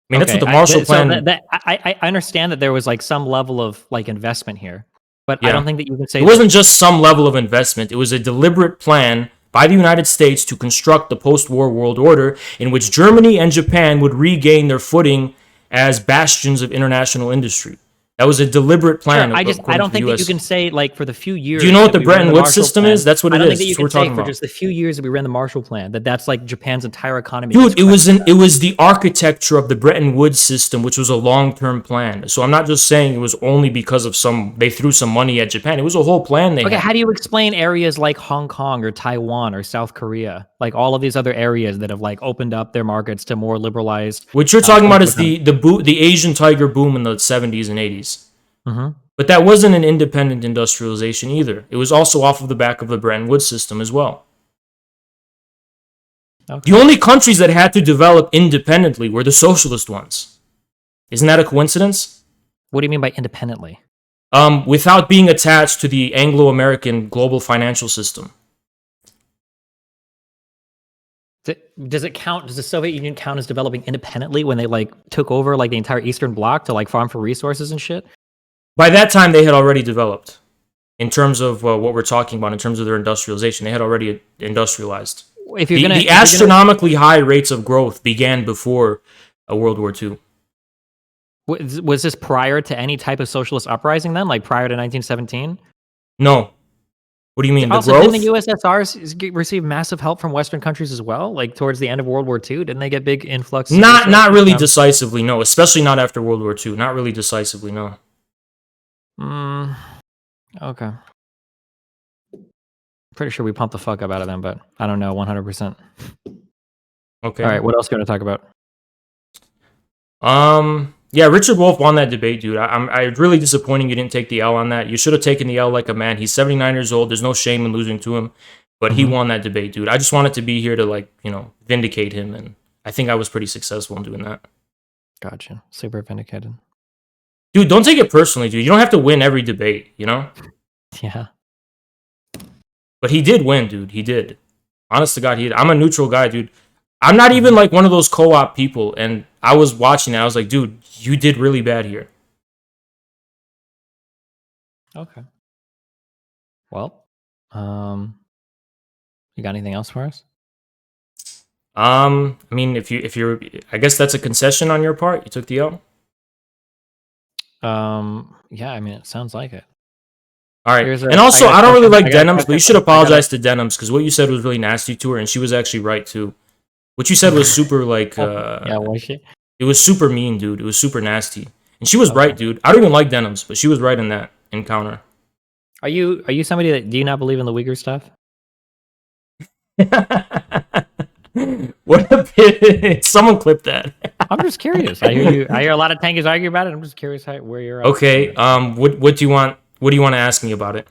I mean, that's what the Marshall Plan... I understand that there was like some level of like investment here, but I Yeah. don't think that you can say It wasn't just some level of investment. It was a deliberate plan by the United States to construct the post-war world order in which Germany and Japan would regain their footing as bastions of international industry. That was a deliberate plan. Sure, I according don't to the think that US. you can say like for the few years. Do you know what that the we ran Bretton Woods Marshall system Plan, is? That's what I it don't is. think that you That's what can we're say talking for about. just the few years that we ran the Marshall Plan that's like Japan's entire economy. Dude, it was the architecture of the Bretton Woods system, which was a long-term plan. So I'm not just saying it was only because of they threw some money at Japan. It was a whole plan they Okay, had. how do you explain areas like Hong Kong or Taiwan or South Korea, like all of these other areas that have like opened up their markets to more liberalized? What you're talking about is social the Asian tiger boom in the 70s and 80s. Mhm. But that wasn't an independent industrialization either. It was also off of the back of the Bretton Woods system as well. Okay. The only countries that had to develop independently were the socialist ones. Isn't that a coincidence? What do you mean by independently? Without being attached to the Anglo-American global financial system. Does it count? Does the Soviet Union count as developing independently when they like took over like the entire Eastern Bloc to like farm for resources and shit? By that time, they had already developed. In terms of what we're talking about, in terms of their industrialization, they had already industrialized. If you're The astronomically high rates of growth began before World War II. was this prior to any type of socialist uprising then, like prior to 1917? No. What do you mean? The Also, growth? didn't the USSR receive massive help from Western countries as well? Like towards the end of World War II, didn't they get big influx? of Not really resources? decisively, no. Especially not after World War II. Not really decisively, no. Okay. Pretty sure we pumped the fuck up out of them, but I don't know 100%. Okay. All right, what else are you going to talk about? Yeah, Richard Wolff won that debate, dude. I'm really disappointing you didn't take the L on that. You should have taken the L like a man. He's 79 years old. There's no shame in losing to him, but he won that debate, dude. I just wanted to be here to like, vindicate him, and I think I was pretty successful in doing that. Gotcha. Super vindicated. Dude, don't take it personally, dude. You don't have to win every debate, you know? Yeah. But he did win, dude. He did. Honest to God, he did. I'm a neutral guy, dude. I'm not even like one of those co-op people, and I was watching it. I was like, dude, you did really bad here. Okay. Well, you got anything else for us? I mean, if you're, I guess that's a concession on your part. You took the L. Yeah, I mean, it sounds like it. All right. Here's a- And also, I got I a don't really question. like I got a Denims, but you question. should I got a- apologize to Denims because what you said was really nasty to her, and she was actually right too. What you said was super like, Yeah, was she? it was super mean, dude. It was super nasty, and she was Okay. right, dude. I don't even like Denims, but she was right in that encounter. Are you somebody that do you not believe in the Uyghur stuff? What a bit! Someone clip that. I'm just curious. I hear a lot of tankies argue about it. I'm just curious where you're at. Okay. What do you want? What do you want to ask me about it?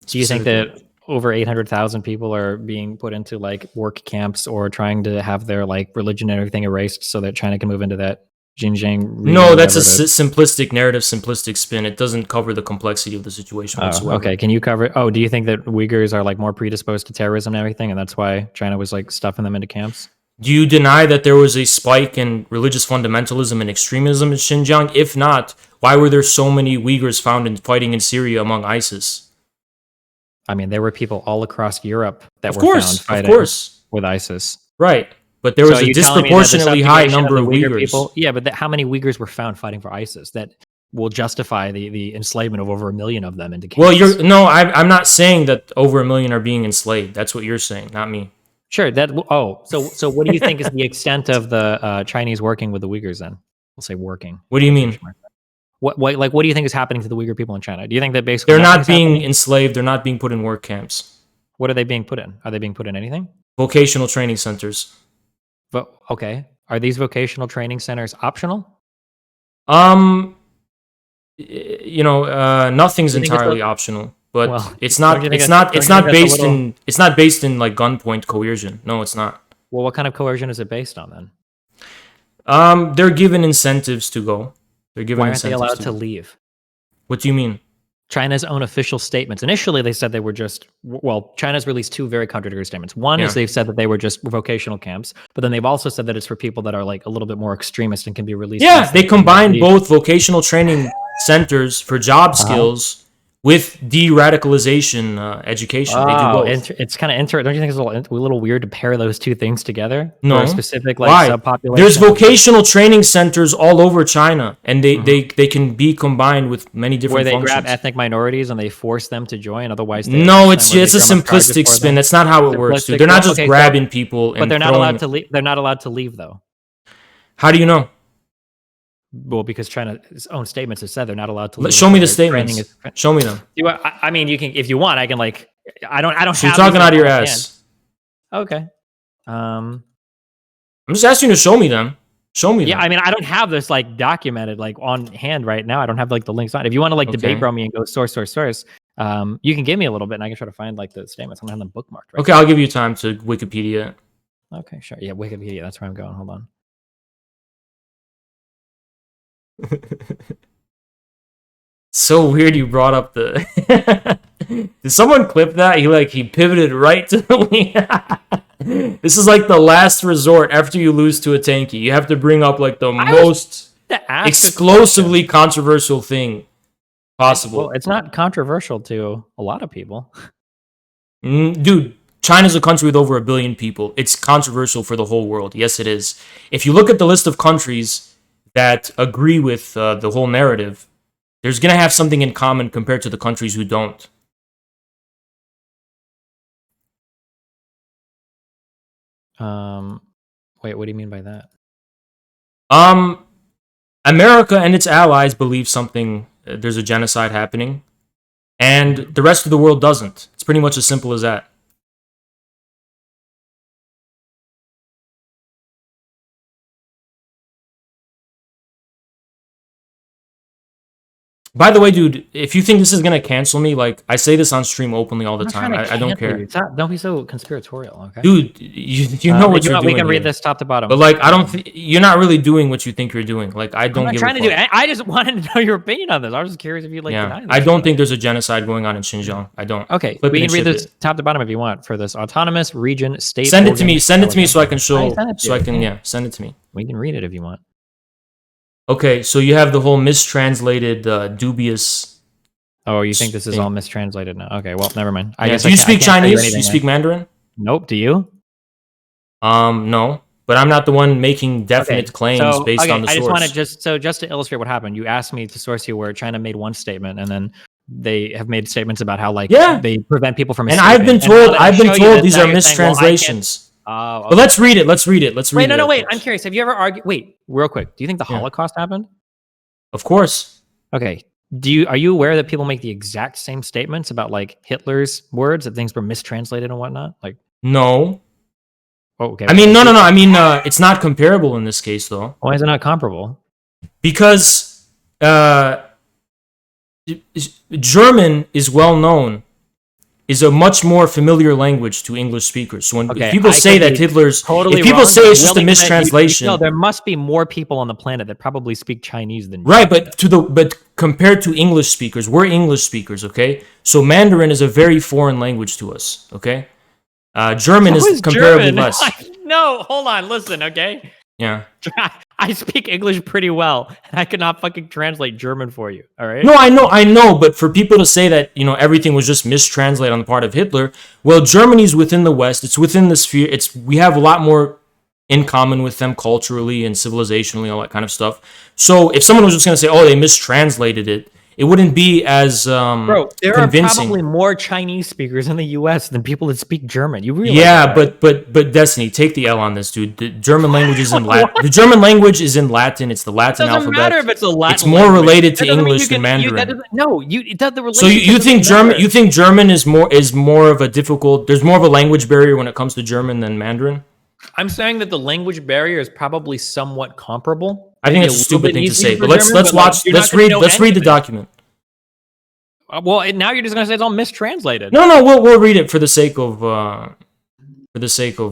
Do you think specifically? that over 800,000 people are being put into like work camps or trying to have their like religion and everything erased so that China can move into that Xinjiang region? No, that's a whatever to- simplistic narrative, simplistic spin. It doesn't cover the complexity of the situation Oh, whatsoever. okay. Can you cover? Oh, do you think that Uyghurs are like more predisposed to terrorism and everything, and that's why China was like stuffing them into camps? Do you deny that there was a spike in religious fundamentalism and extremism in Xinjiang? If not, why were there so many Uyghurs found in fighting in Syria among ISIS? I mean, there were people all across Europe that Of were course, found of fighting course. with ISIS. Right. But there was So are a you telling me that the disproportionately high subjugation number the of Uyghur Uyghurs. people? Yeah, but how many Uyghurs were found fighting for ISIS that will justify the enslavement of over 1 million of them into camps? Well, I'm not saying that over 1 million are being enslaved. That's what you're saying, not me. Sure. So what do you think is the extent of the Chinese working with the Uyghurs? Then we'll say working. What do you mean? What do you think is happening to the Uyghur people in China? Do you think that basically They're not nothing's being happening? enslaved. They're not being put in work camps. What are they being put in? Are they being put in anything? Vocational training centers. But okay, are these vocational training centers optional? Nothing's You think it's entirely optional, but Well, it's don't not. you think It's that's- not. don't It's you think not that's a based little- in. It's not based in like gunpoint coercion. No, it's not. Well, what kind of coercion is it based on then? They're given incentives to go. They're given Why aren't they incentives allowed to go. leave? What do you mean? China's own official statements. Initially, they said they were just, well, China's released two very contradictory statements. One is Yeah. they've said that they were just vocational camps, but then they've also said that it's for people that are like a little bit more extremist and can be released. Yeah, once they can combine leave. both vocational training centers for job skills with de-radicalization education. They do Oh, both. it's kind of interesting. Don't you think it's a little weird to pair those two things together? No. For a specific like Why? subpopulation. There's vocational training centers all over China, and they can be combined with many where different they functions. grab ethnic minorities and they force them to join. Otherwise, they No, arrest it's them or it's a they drum up charges simplistic for spin. them. That's not how it works, dude. Simplistic. They're not just Okay, so- grabbing people and But they're not throwing. allowed to leave. They're not allowed to leave though. How do you know? Well, because China's own statements have said they're not allowed to leave. Show me the Their training statements. is- Show me them. I mean, you can if you want. I can like. I don't. So you're have talking these out of your on hand. ass. Okay. I'm just asking you to show me them. Show me Yeah, them. I mean, I don't have this like documented like on hand right now. I don't have like the links on. If you want to like Okay. debate bro me and go source, you can give me a little bit and I can try to find like the statements. I'm gonna have them bookmarked. Right Okay, I'll give you time to Wikipedia. now. Okay, sure. Yeah, Wikipedia. That's where I'm going. Hold on. So weird you brought up the. Did someone clip that? He pivoted right to the. This is like the last resort after you lose to a tanky. You have to bring up like the most To ask a explosively controversial thing possible. Well, it's not controversial to a lot of people. Dude, China's a country with over 1 billion people. It's controversial for the whole world. Yes, it is. If you look at the list of countries that agree with the whole narrative, there's going to have something in common compared to the countries who don't. Wait, what do you mean by that? America and its allies believe something, there's a genocide happening, and the rest of the world doesn't. It's pretty much as simple as that. By the way, dude, if you think this is gonna cancel me, like I say this on stream openly all the I'm not time. trying to I don't cancel you. care, It's not, don't be so conspiratorial, okay? dude. You know what If you you're want, doing. we can read here. this top to bottom. But like, I don't. You're not really doing what you think you're doing. Like, I I'm don't not give trying a to do fuck. it. I just wanted to know your opinion on this. I was just curious if you like deny Yeah, this I don't stuff. think there's a genocide going on in Xinjiang. I don't. Okay, Flip we it can and read ship this it. top to bottom if you want for this autonomous region state. Send it to me. organ Send it to me so I can I show. sent it to So I you. can send it to me. We can read it if you want. Okay, so you have the whole mistranslated, dubious. Oh, you think this is thing. all mistranslated now? Okay, well, never mind. I Yeah, guess do I you can't- I speak can't tell Chinese? anything You then. speak Mandarin? Nope. Do you? No, but I'm not the one making definite claims based on the I just source. want to just to illustrate what happened. You asked me to source you where China made one statement, and then they have made statements about how like Yeah. they prevent people from. And escaping. I've been now told. that I I've been show you told this, these now are you're saying, well, I can't- mistranslations. Oh, But let's read it. Let's read it. Let's read wait, it. no, of wait. I'm course. curious. Have you ever argued? Wait, real quick. Do you think the Yeah. Holocaust happened? Of course. Okay. Are you aware that people make the exact same statements about like Hitler's words, that things were mistranslated and whatnot? Like, No. oh, okay. I mean, no. I mean, it's not comparable in this case, though, Why is it not comparable? because German is well known, is a much more familiar language to English speakers. So when if people say that Hitler's, totally if people wrong, say but it's just a willing to- mistranslation, No, there must be more people on the planet that probably speak Chinese than right? But compared to English speakers, we're English speakers, okay? So Mandarin is a very foreign language to us, okay? German So is comparably German. less. No, hold on, listen, okay? Yeah. I speak English pretty well, and I cannot fucking translate German for you. All right? No, I know, but for people to say that, everything was just mistranslated on the part of Hitler, well, Germany's within the West, it's within the sphere, we have a lot more in common with them culturally and civilizationally, all that kind of stuff. So if someone was just going to say, oh, they mistranslated it, it wouldn't be as Bro, there convincing. are probably more Chinese speakers in the U.S. than people that speak German. You realize Yeah, that, right? but Destiny, take the L on this, dude. The German language is in Latin. The German language is in Latin. It's the Latin It doesn't alphabet. matter if it's a Latin It's more language. related to That doesn't mean English you than can- Mandarin. It does the So you relationship think doesn't German? matter. You think German is more of a difficult? There's more of a language barrier when it comes to German than Mandarin. I'm saying that the language barrier is probably somewhat comparable. I think Maybe it's a little stupid bit thing to easier say. for But let's German, watch. you're not Let's gonna read. know Let's read the anything. document. Well, now you're just gonna say it's all mistranslated. No, we'll read it for the sake of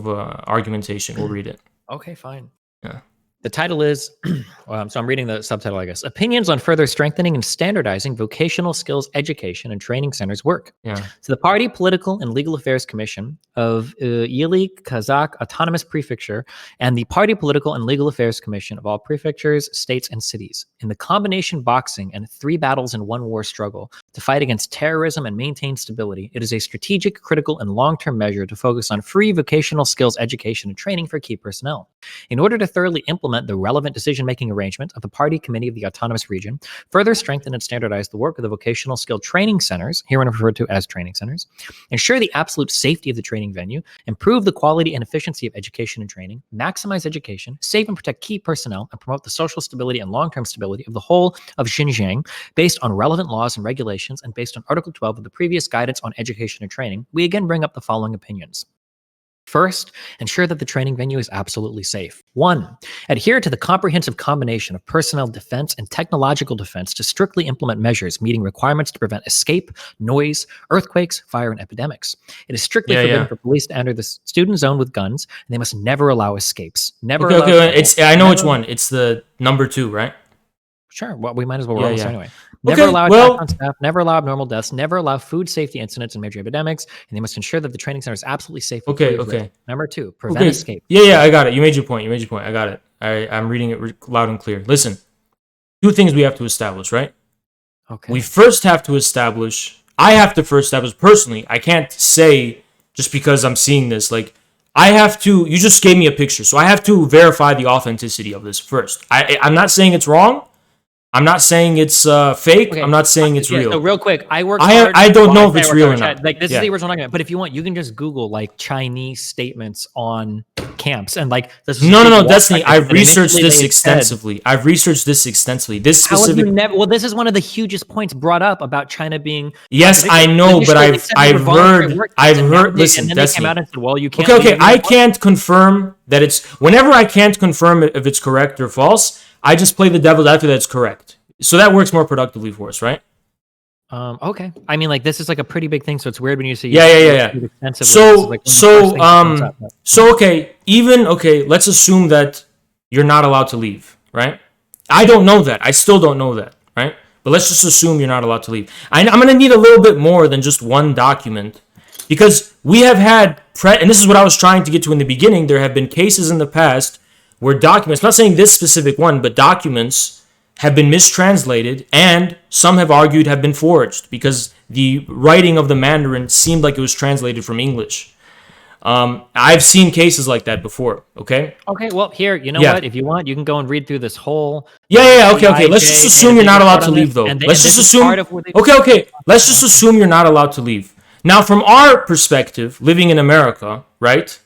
argumentation. We'll read it. Okay, fine. Yeah. The title is, so I'm reading the subtitle, I guess. Opinions on further strengthening and standardizing vocational skills education and training centers work. Yeah. So the Party Political and Legal Affairs Commission of Yili Kazakh Autonomous Prefecture and the Party Political and Legal Affairs Commission of all prefectures, states, and cities, in the combination boxing and 3 battles in 1 war struggle to fight against terrorism and maintain stability, it is a strategic, critical, and long-term measure to focus on free vocational skills education and training for key personnel. In order to thoroughly implement the relevant decision-making arrangement of the Party Committee of the Autonomous Region, further strengthen and standardize the work of the vocational skill training centers, herein referred to as training centers, ensure the absolute safety of the training venue, improve the quality and efficiency of education and training, maximize education, save and protect key personnel, and promote the social stability and long-term stability of the whole of Xinjiang based on relevant laws and regulations and based on Article 12 of the previous guidance on education and training, we again bring up the following opinions. First, ensure that the training venue is absolutely safe. 1. Adhere to the comprehensive combination of personnel defense and technological defense to strictly implement measures meeting requirements to prevent escape, noise, earthquakes, fire, and epidemics. It is strictly forbidden for police to enter the student zone with guns, and they must never allow escapes. Never allow I know which one. It's the number 2, right? Sure. Well, we might as well roll this anyway. Okay, Never allow attack on staff, never allow abnormal deaths, never allow food safety incidents and major epidemics, and they must ensure that the training center is absolutely safe. Okay. Number 2, prevent escape. Yeah, I got it. You made your point. I got it. I'm reading it loud and clear. Listen, 2 things we have to establish, right? Okay. We first have to establish, I have to first establish personally, I can't say just because I'm seeing this, like, you just gave me a picture, so I have to verify the authenticity of this first. I'm not saying it's wrong. I'm not saying it's fake. Okay. I'm not saying it's real. So real quick, I don't know if it's real or not. Like this is the original argument. But if you want, you can just Google like Chinese statements on camps and like this. No, Destiny. I've researched this extensively. This specific. Well, this is one of the hugest points brought up about China being. Yes, I know, but I've heard. Listen, and then Destiny. they came out and said, "Well, you can't." Okay. I can't confirm that it's. Whenever I can't confirm if it's correct or false, I just play the devil's advocate that it's correct. So that works more productively for us, right? Okay. I mean, like this is like a pretty big thing, so it's weird when you say yeah. extensively. Okay. Let's assume that you're not allowed to leave, right? I don't know that. I still don't know that, right? But let's just assume you're not allowed to leave. I'm going to need a little bit more than just one document because we have had, and this is what I was trying to get to in the beginning, there have been cases in the past where documents, not saying this specific one, but documents have been mistranslated and some have argued have been forged because the writing of the Mandarin seemed like it was translated from English. I've seen cases like that before, okay? Okay, well, here, you know what? If you want, you can go and read through this whole... Okay. Let's just assume you're not allowed to leave, though. Let's just assume... Okay. Let's just assume you're not allowed to leave. Now, from our perspective, living in America, right?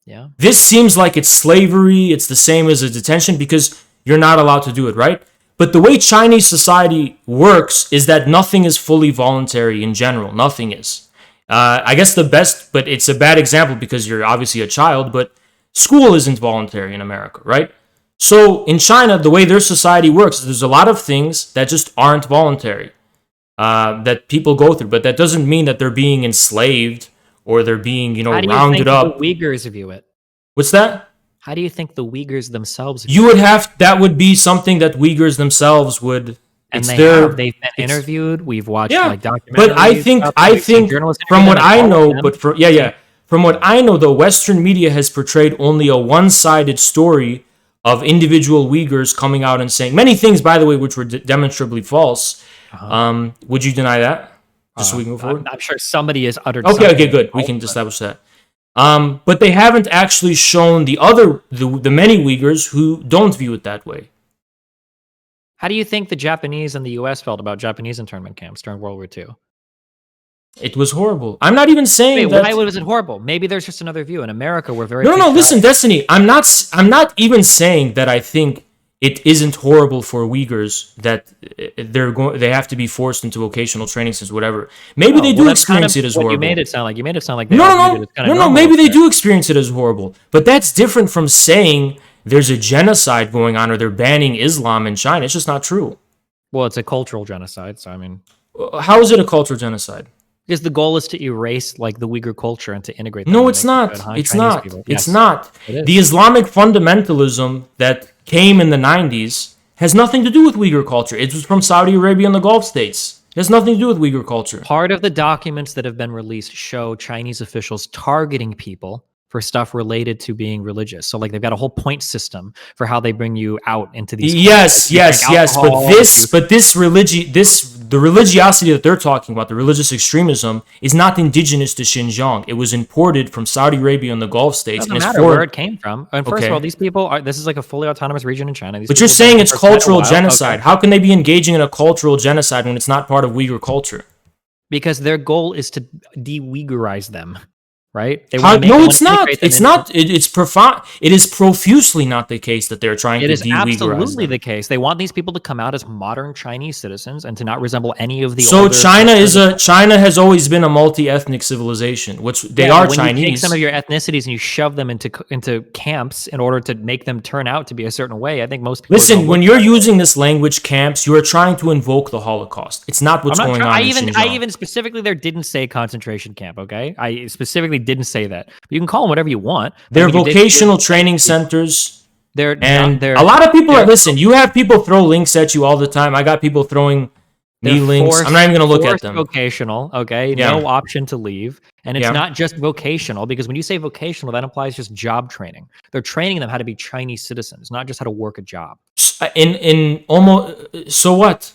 Yeah. This seems like it's slavery. It's the same as a detention because you're not allowed to do it, right? But the way Chinese society works is that nothing is fully voluntary in general. Nothing is. I guess the best, but it's a bad example because you're obviously a child, but school isn't voluntary in America, right? So in China, the way their society works is there's a lot of things that just aren't voluntary. that people go through, but that doesn't mean that they're being enslaved or they're being, How do you rounded think up. the Uyghurs view it? What's that? How do you think the Uyghurs themselves view You would have that would be something that Uyghurs themselves would. And It's they their. have. They've been it's- interviewed. We've watched Yeah, like documentaries. but I think stuff. I We've seen think journalists from interview what them, I all of know, them. but from what I know, the Western media has portrayed only a one-sided story of individual Uyghurs coming out and saying many things, by the way, which were demonstrably false. Would you deny that? Just so we can move forward. I'm sure somebody has uttered. Okay, something good. We false, can but- establish that. But they haven't actually shown the many Uyghurs who don't view it that way. How do you think the Japanese and the U.S. felt about Japanese internment camps during World War II? It was horrible. I'm not even saying Wait, that. why was it horrible? Maybe there's just another view. In America, we're very No. patriotic. Listen, Destiny. I'm not even saying that I think it isn't horrible for Uyghurs that they have to be forced into vocational training since whatever. Maybe Oh, they well, do that's kind experience of it as what horrible. You made it sound like they all viewed it as kinda No. normal Maybe they there. do experience it as horrible, but that's different from saying there's a genocide going on or they're banning Islam in China. It's just not true. Well, it's a cultural genocide. So I mean, How is it a cultural genocide? because the goal is to erase like the Uyghur culture and to integrate. them No, and it's make them not. good Han It's Chinese not. people. It's Yes, not. it is. The Islamic fundamentalism that came in the 90s has nothing to do with Uyghur culture. It was from Saudi Arabia and the Gulf states. It has nothing to do with Uyghur culture. Part of the documents that have been released show Chinese officials targeting people for stuff related to being religious. So like they've got a whole point system for how they bring you out into these. Yes. You drink alcohol, The religiosity that they're talking about, the religious extremism, is not indigenous to Xinjiang. It was imported from Saudi Arabia and the Gulf states. Doesn't and it's matter foreign. where it came from. And first Okay. of all, these people are. This is like a fully autonomous region in China. These But people you're have saying been it's here for quite a cultural while. genocide. Okay. How can they be engaging in a cultural genocide when it's not part of Uyghur culture? Because their goal is to de-Uyghurize them, right? They How, wanna no, they it's wanna not. integrate them It's into- not. It's profound. It is profusely not the case that they're trying It to is de-Uyghurize absolutely them. the case. They want these people to come out as modern Chinese citizens and to not resemble any of the. So older China cultures. has always been a multi-ethnic civilization, which they Yeah, are but when you take Chinese. some of your ethnicities and you shove them into camps in order to make them turn out to be a certain way, I think most people. are Listen, gonna when look you're at it. using this language, camps, you are trying to invoke the Holocaust. It's not what's I'm not going trying- on I in even Xinjiang. specifically there didn't say concentration camp. Okay, I specifically didn't say that. But you can call them whatever you want. but They're I think you did- vocational training centers, They're and they're, a lot of people they're- listen. You have people throw links at you all the time. I got people throwing me they're links. I'm not even going to look at forced them. Vocational, okay, Yeah. no option to leave, and it's Yeah. not just vocational because when you say vocational, that implies just job training. They're training them how to be Chinese citizens, not just how to work a job. In almost so what?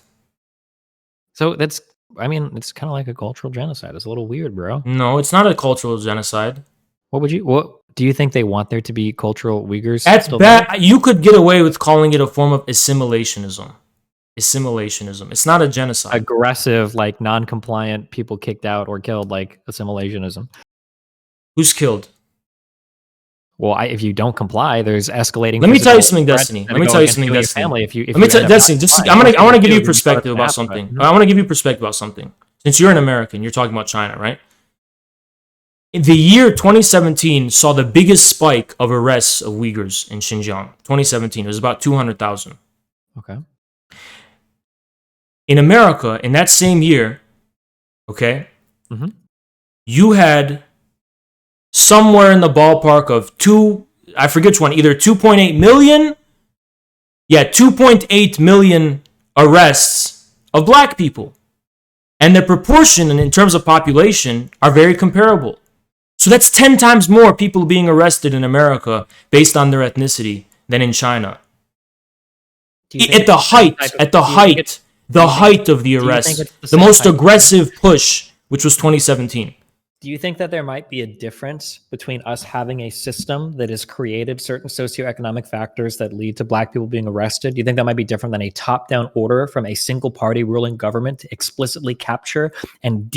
So that's, I mean, it's kind of like a cultural genocide. It's a little weird, bro. No, it's not a cultural genocide. What do you think they want there to be cultural Uyghurs? At still there? best, you could get away with calling it a form of assimilationism. Assimilationism. It's not a genocide. Aggressive, like non-compliant people kicked out or killed, like assimilationism. Who's killed? Well, if you don't comply, there's escalating. Let me tell you physical something, threats Destiny. that Let me go tell you against something, you and your Destiny. family if you Let me tell end up Destiny. not Just, complying. I want to give you You're gonna perspective start about to something. happen. I want to give you perspective about something. Since you're an American, you're talking about China, right? In the year 2017 saw the biggest spike of arrests of Uyghurs in Xinjiang. 2017, it was about 200,000. Okay. In America, in that same year, okay, Mhm. you had somewhere in the ballpark of I forget which one, either 2.8 million, 2.8 million arrests of black people. And the proportion in terms of population are very comparable. So that's 10 times more people being arrested in America based on their ethnicity than in China. Do you think At the it's the same height, type of- at the do you think height, it's- the height of the you think arrests, it's the the same most type of- aggressive push, which was 2017. Do you think that there might be a difference between us having a system that has created certain socioeconomic factors that lead to black people being arrested? Do you think that might be different than a top-down order from a single party ruling government to explicitly capture and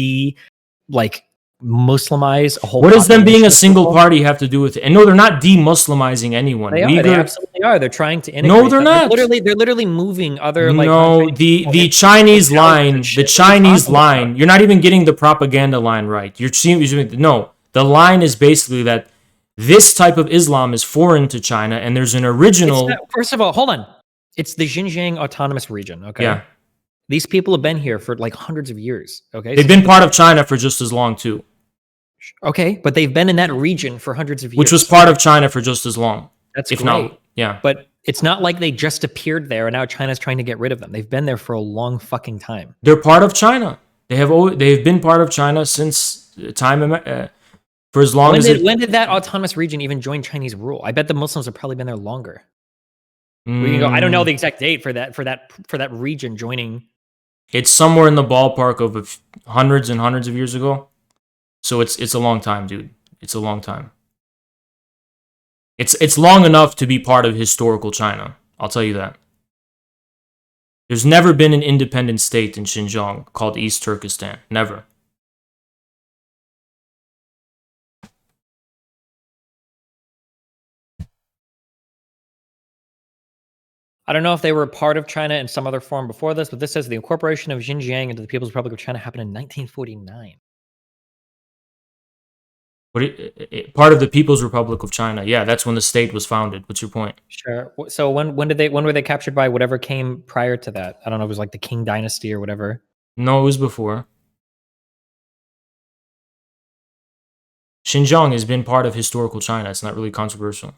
Muslimize a whole What does them being population a of single people? party have to do with it? And no, they're not de-Muslimizing anyone. They are. They absolutely are. They're trying to integrate. they're them. not. They're literally moving other like. No, non-Chinese the people the into Chinese hotels line, and the shit. What are you Chinese talking line. about? You're not even getting the propaganda line right. You're seeing no. The line is basically that this type of Islam is foreign to China, and there's an original. First of all, hold on. It's the Xinjiang Autonomous Region. Okay. Yeah. These people have been here for like hundreds of years. Okay. They've been part of China for just as long too, Okay, but they've been in that region for hundreds of years. which was part of China for just as long. That's if great. not, yeah. But it's not like they just appeared there and now China's trying to get rid of them. They've been there for a long fucking time. They're part of China. They've been part of China since time for as long When did that autonomous region even join Chinese rule? I bet the Muslims have probably been there longer. We can go, I don't know the exact date for that region joining. It's somewhere in the ballpark of hundreds and hundreds of years ago. So it's a long time, dude. It's a long time. It's long enough to be part of historical China. I'll tell you that. There's never been an independent state in Xinjiang called East Turkestan. Never. I don't know if they were a part of China in some other form before this, but this says the incorporation of Xinjiang into the People's Republic of China happened in 1949. Part of the People's Republic of China. Yeah, that's when the state was founded. What's your point? Sure. So when were they captured by whatever came prior to that? I don't know. It was like the Qing Dynasty or whatever. No, it was before. Xinjiang has been part of historical China. It's not really controversial.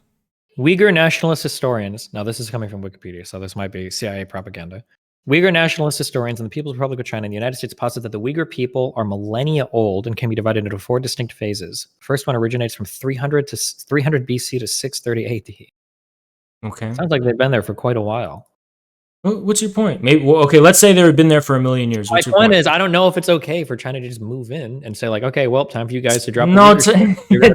Uyghur nationalist historians. Now, this is coming from Wikipedia, so this might be CIA propaganda. Uyghur nationalist historians in the People's Republic of China and the United States posit that the Uyghur people are millennia old and can be divided into 4 distinct phases. The first one originates from 300 BC to 630 AD. Okay. Sounds like they've been there for quite a while. What's your point? Maybe. Well, okay, let's say they've been there for 1,000,000 years. My point is, I don't know if it's okay for China to just move in and say like, okay, well, time for you guys to drop. No, it's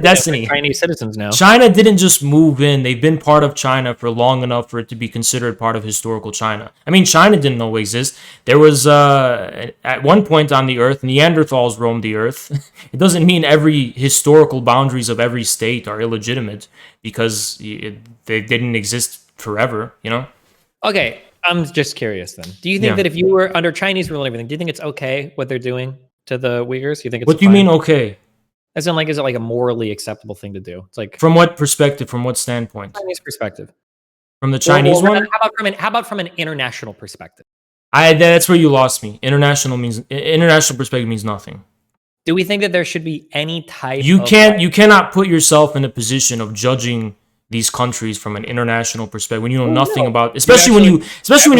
Destiny. Chinese citizens now. China didn't just move in; they've been part of China for long enough for it to be considered part of historical China. I mean, China didn't always exist. There was at one point on the Earth, Neanderthals roamed the Earth. It doesn't mean every historical boundaries of every state are illegitimate because they didn't exist forever. You know? Okay. I'm just curious then. Do you think that if you were under Chinese rule and everything, do you think it's okay what they're doing to the Uyghurs? You think it's What do you mean okay? As in, like, is it like a morally acceptable thing to do? It's like from what perspective? From what standpoint? Chinese perspective. From the Chinese one? How about from an international perspective? That's where you lost me. International perspective means nothing. Do we think that there should be any type? You cannot put yourself in a position of judging these countries from an international perspective when you know nothing about, especially when you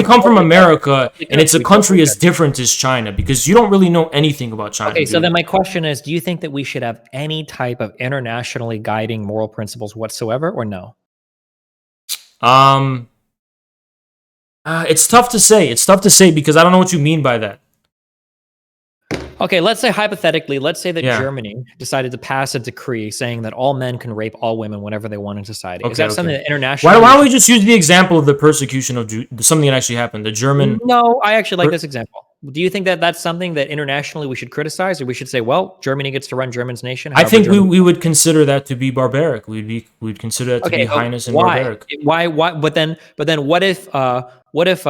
come from America and it's a country as different as China, because you don't really know anything about China. Okay, so then my question is, do you think that we should have any type of internationally guiding moral principles whatsoever, or no? It's tough to say. It's tough to say because I don't know what you mean by that. Okay, let's say hypothetically, let's say that Germany decided to pass a decree saying that all men can rape all women whenever they want in society. Is that something that internationally... Why don't we just use the example of the persecution of something that actually happened? The German... No, I actually like this example. Do you think that that's something that internationally we should criticize, or we should say, well, Germany gets to run German's nation? I think we would consider that to be barbaric. We'd consider that to be heinous and barbaric. Why? But then what if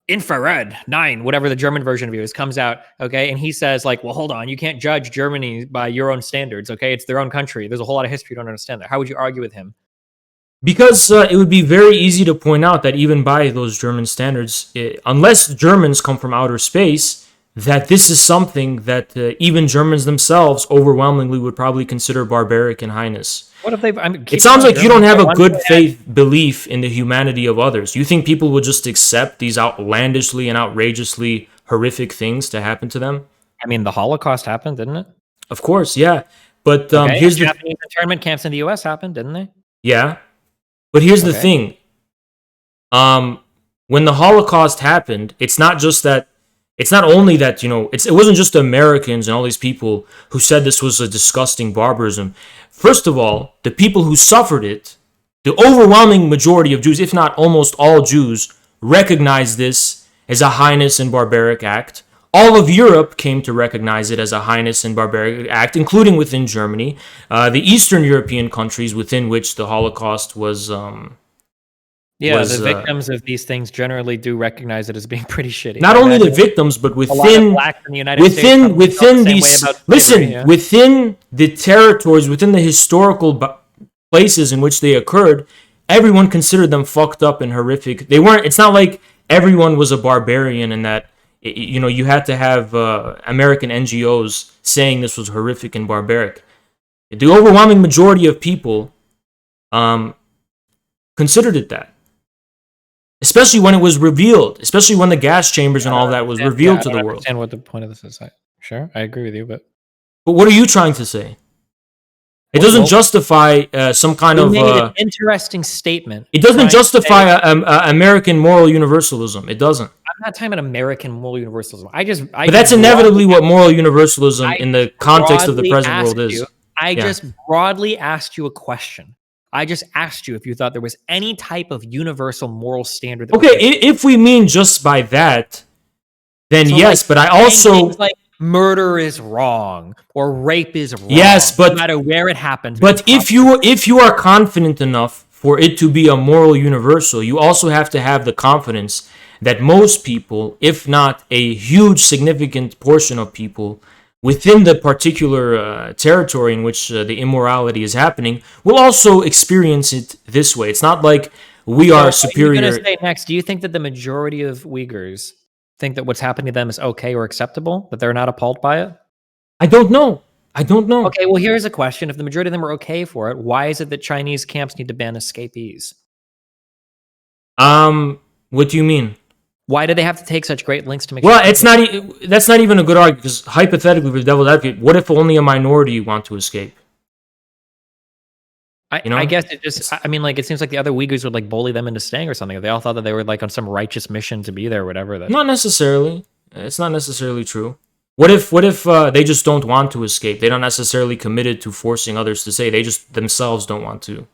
Infrared 9, whatever the German version of it is, comes out, okay, and he says like, well, hold on, you can't judge Germany by your own standards, okay? It's their own country. There's a whole lot of history you don't understand there. How would you argue with him? Because it would be very easy to point out that even by those German standards, unless Germans come from outer space, that this is something that even Germans themselves overwhelmingly would probably consider barbaric and heinous. What if they? It sounds like you don't have a good faith belief in the humanity of others. You think people would just accept these outlandishly and outrageously horrific things to happen to them? I mean, the Holocaust happened, didn't it? Of course, yeah. But here's the Japanese internment camps in the U.S. happened, didn't they? Yeah, but here's the thing. When the Holocaust happened, it's not only that, it wasn't just Americans and all these people who said this was a disgusting barbarism. First of all, the people who suffered it, the overwhelming majority of Jews, if not almost all Jews, recognized this as a heinous and barbaric act. All of Europe came to recognize it as a heinous and barbaric act, including within Germany. The Eastern European countries within which the Holocaust was... the victims of these things generally do recognize it as being pretty shitty. Not only the victims, but within the territories, within the historical places in which they occurred, everyone considered them fucked up and horrific. It's not like everyone was a barbarian and that You had to have American NGOs saying this was horrific and barbaric. The overwhelming majority of people considered it that. Especially when it was revealed, especially when the gas chambers and all that was revealed to the world. I understand what the point of this is. Sure, I agree with you, but what are you trying to say? It doesn't justify some kind of. Made an interesting statement. It doesn't justify American moral universalism. It doesn't. I'm not talking about American moral universalism. But that's inevitably what moral universalism in the context of the present world is. I just broadly asked you a question. I just asked you if you thought there was any type of universal moral standard. That if we mean just by that, then so yes. But I also like murder is wrong or rape is wrong. Yes, but no matter where it happens. But if you are confident enough for it to be a moral universal, you also have to have the confidence that most people, if not a huge significant portion of people, within the particular territory in which the immorality is happening, will also experience it this way. It's not like we are superior. What are you going to say next? Do you think that the majority of Uyghurs think that what's happening to them is okay or acceptable, that they're not appalled by it? I don't know. Okay, well, here's a question. If the majority of them are okay for it, why is it that Chinese camps need to ban escapees? What do you mean? Why do they have to take such great lengths to make? Well, that's not even a good argument, because hypothetically, for the devil's advocate, what if only a minority want to escape? I guess it just. I mean, like, it seems like the other Uyghurs would like bully them into staying or something. They all thought that they were like on some righteous mission to be there, or whatever. Not necessarily. It's not necessarily true. What if they just don't want to escape? They're not necessarily committed to forcing others to stay. They just themselves don't want to.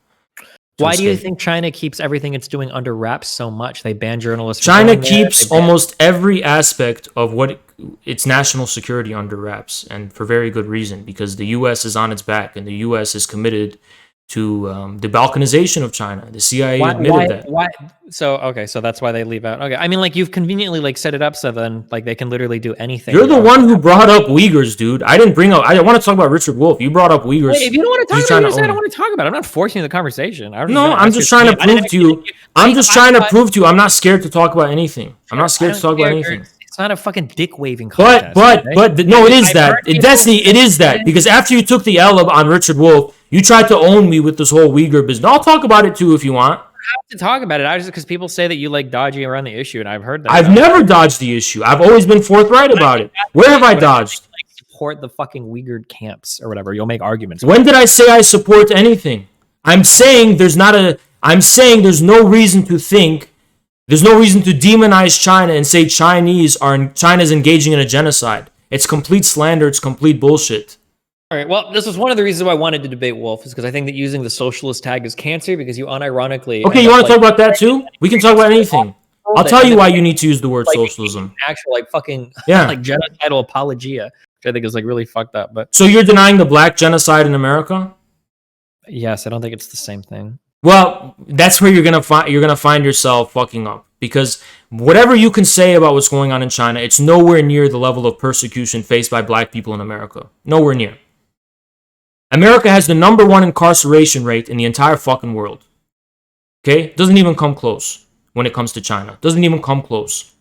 Why do you think China keeps everything it's doing under wraps so much? They ban journalists. China keeps almost every aspect of what its national security under wraps, and for very good reason, because the U.S. is on its back, and the U.S. is committed to the balkanization of China. The CIA admitted that. Why? So that's why they leave out. Okay, I mean, like, you've conveniently like set it up so then like they can literally do anything. You're the one who brought up Uyghurs, dude. I didn't bring up. I want to talk about Richard Wolff. You brought up Uyghurs. Wait, if you don't want to talk about it, I don't want to talk about it. I'm not forcing the conversation. I'm just trying to prove to you. I'm just trying to prove to you. I'm not scared to talk about anything. I'm not scared to talk about anything. It's not a fucking dick waving contest. But no, it is that. Destiny, it is that, because after you took the L on Richard Wolff, you tried to own me with this whole Uyghur business. I'll talk about it too if you want. I have to talk about it. I just because people say that you like dodging around the issue, and I've heard that. I've never dodged the issue. I've always been forthright about it. Where have I dodged? Support the fucking Uyghur camps or whatever. You'll make arguments. When did I say I support anything? I'm saying there's no reason to think. There's no reason to demonize China and say China's engaging in a genocide. It's complete slander. It's complete bullshit. All right. Well, this was one of the reasons why I wanted to debate Wolff, is because I think that using the socialist tag is cancer, because you unironically. Okay, you want to talk about that too? We can talk about anything. I'll tell you why you need to use the word socialism. Actual fucking like genocidal apologia, which I think is like really fucked up. But so you're denying the black genocide in America? Yes, I don't think it's the same thing. Well, that's where you're gonna find yourself fucking up, because whatever you can say about what's going on in China, it's nowhere near the level of persecution faced by black people in America. Nowhere near. America has the #1 incarceration rate in the entire fucking world. Okay? Doesn't even come close when it comes to China. Doesn't even come close.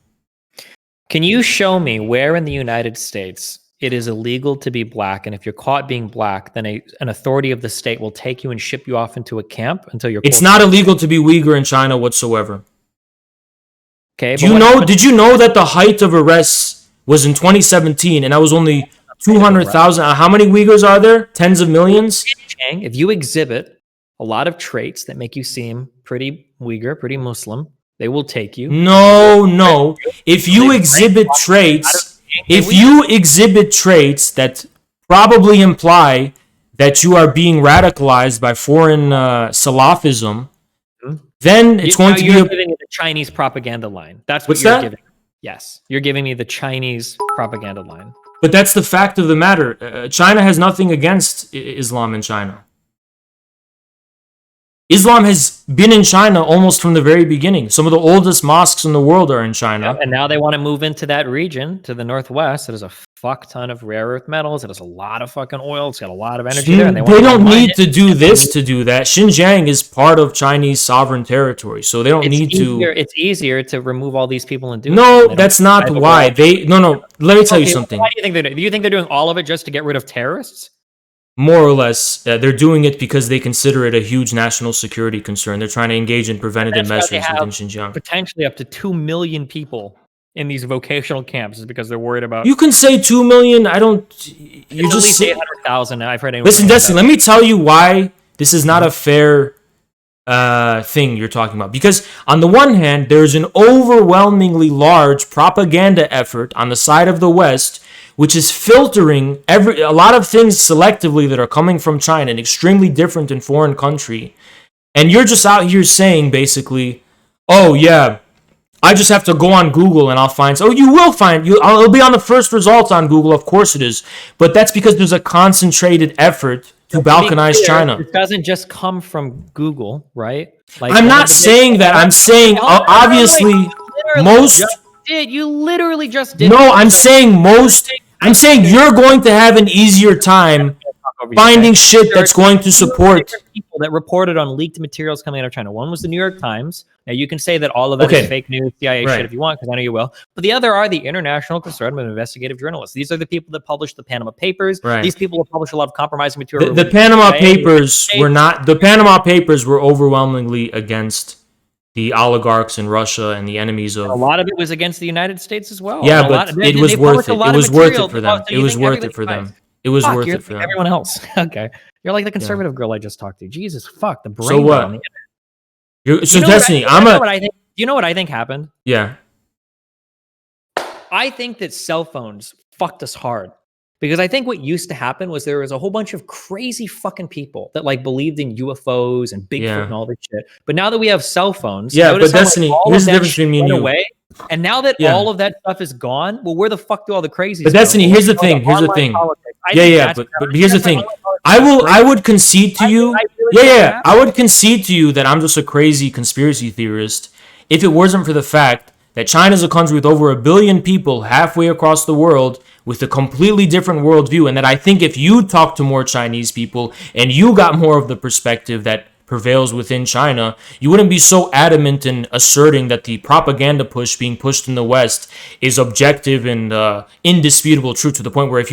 Can you show me where in the United States it is illegal to be black, and if you're caught being black, then an authority of the state will take you and ship you off into a camp until you're... It's not illegal to be Uyghur in China whatsoever. Okay. Did you know that the height of arrests was in 2017, and that was only 200,000? How many Uyghurs are there? Tens of millions? If you exhibit a lot of traits that make you seem pretty Uyghur, pretty Muslim, they will take you. No. If you exhibit traits that probably imply that you are being radicalized by foreign Salafism, then it's going to be... You're giving me the Chinese propaganda line. That's what you're giving. Yes, you're giving me the Chinese propaganda line. But that's the fact of the matter. China has nothing against Islam in China. Islam has been in China almost from the very beginning. Some of the oldest mosques in the world are in China. And now they want to move into that region to the northwest. It has a fuck ton of rare earth metals. It has a lot of fucking oil. It's got a lot of energy there. And They want don't mine need it. to do this to do that. Xinjiang is part of Chinese sovereign territory, so they don't need to. It's easier to remove all these people and do it. They No, don't that's not fight why. over- No. Let me tell you Okay, something. Why do you think they're doing? Do you think they're doing all of it just to get rid of terrorists? More or less, they're doing it because they consider it a huge national security concern. They're trying to engage in preventative That's why they measures within have Xinjiang. Potentially up to 2 million people in these vocational camps is because they're worried about. You can say 2 million. I don't. You're It's at just least saying. 800,000. I've heard anyone. Listen, saying Destiny, that. let me tell you why this is not a fair thing you're talking about. Because on the one hand, there's an overwhelmingly large propaganda effort on the side of the West, which is filtering a lot of things selectively that are coming from China, an extremely different and foreign country. And you're just out here saying basically, oh yeah, I just have to go on Google and I'll find. Oh, you will find. It'll be on the first results on Google. Of course it is. But that's because there's a concentrated effort to balkanize China. It doesn't just come from Google, right? Like, I'm not saying that. I'm saying obviously most. You literally just did. No, I'm saying most. I'm saying you're going to have an easier time finding shit that's going to support. People that reported on leaked materials coming out of China. One was the New York Times. Now you can say that all of that is fake news, CIA shit if you want, because I know you will. But the other are the International Consortium of Investigative Journalists. These are the people that publish the Panama Papers. Right. These people have published a lot of compromising material. The Panama Papers were not. The Panama Papers were overwhelmingly against the oligarchs in Russia and the enemies of. A lot of it was against the United States as well. Yeah, but it was worth it. It was worth it for them. It was worth it for them. It was worth it for them. Everyone else. Okay. You're like the conservative girl I just talked to. Jesus fuck. The brain. So what? On the internet. So Destiny, you know what I think happened? Yeah. I think that cell phones fucked us hard. Because I think what used to happen was there was a whole bunch of crazy fucking people that like believed in UFOs and Bigfoot and all this shit. But now that we have cell phones, but Destiny, here's the difference between me and you. Away, and now that all of that stuff is gone, well, where the fuck do all the crazies But Destiny, go? here's the thing. Here's the thing. But here's the thing. I would concede to you. I would concede to you that I'm just a crazy conspiracy theorist if it wasn't for the fact that China's a country with over 1 billion people halfway across the world with a completely different worldview, and that I think if you talk to more Chinese people and you got more of the perspective that prevails within China, you wouldn't be so adamant in asserting that the propaganda push being pushed in the West is objective and indisputable truth, to the point where if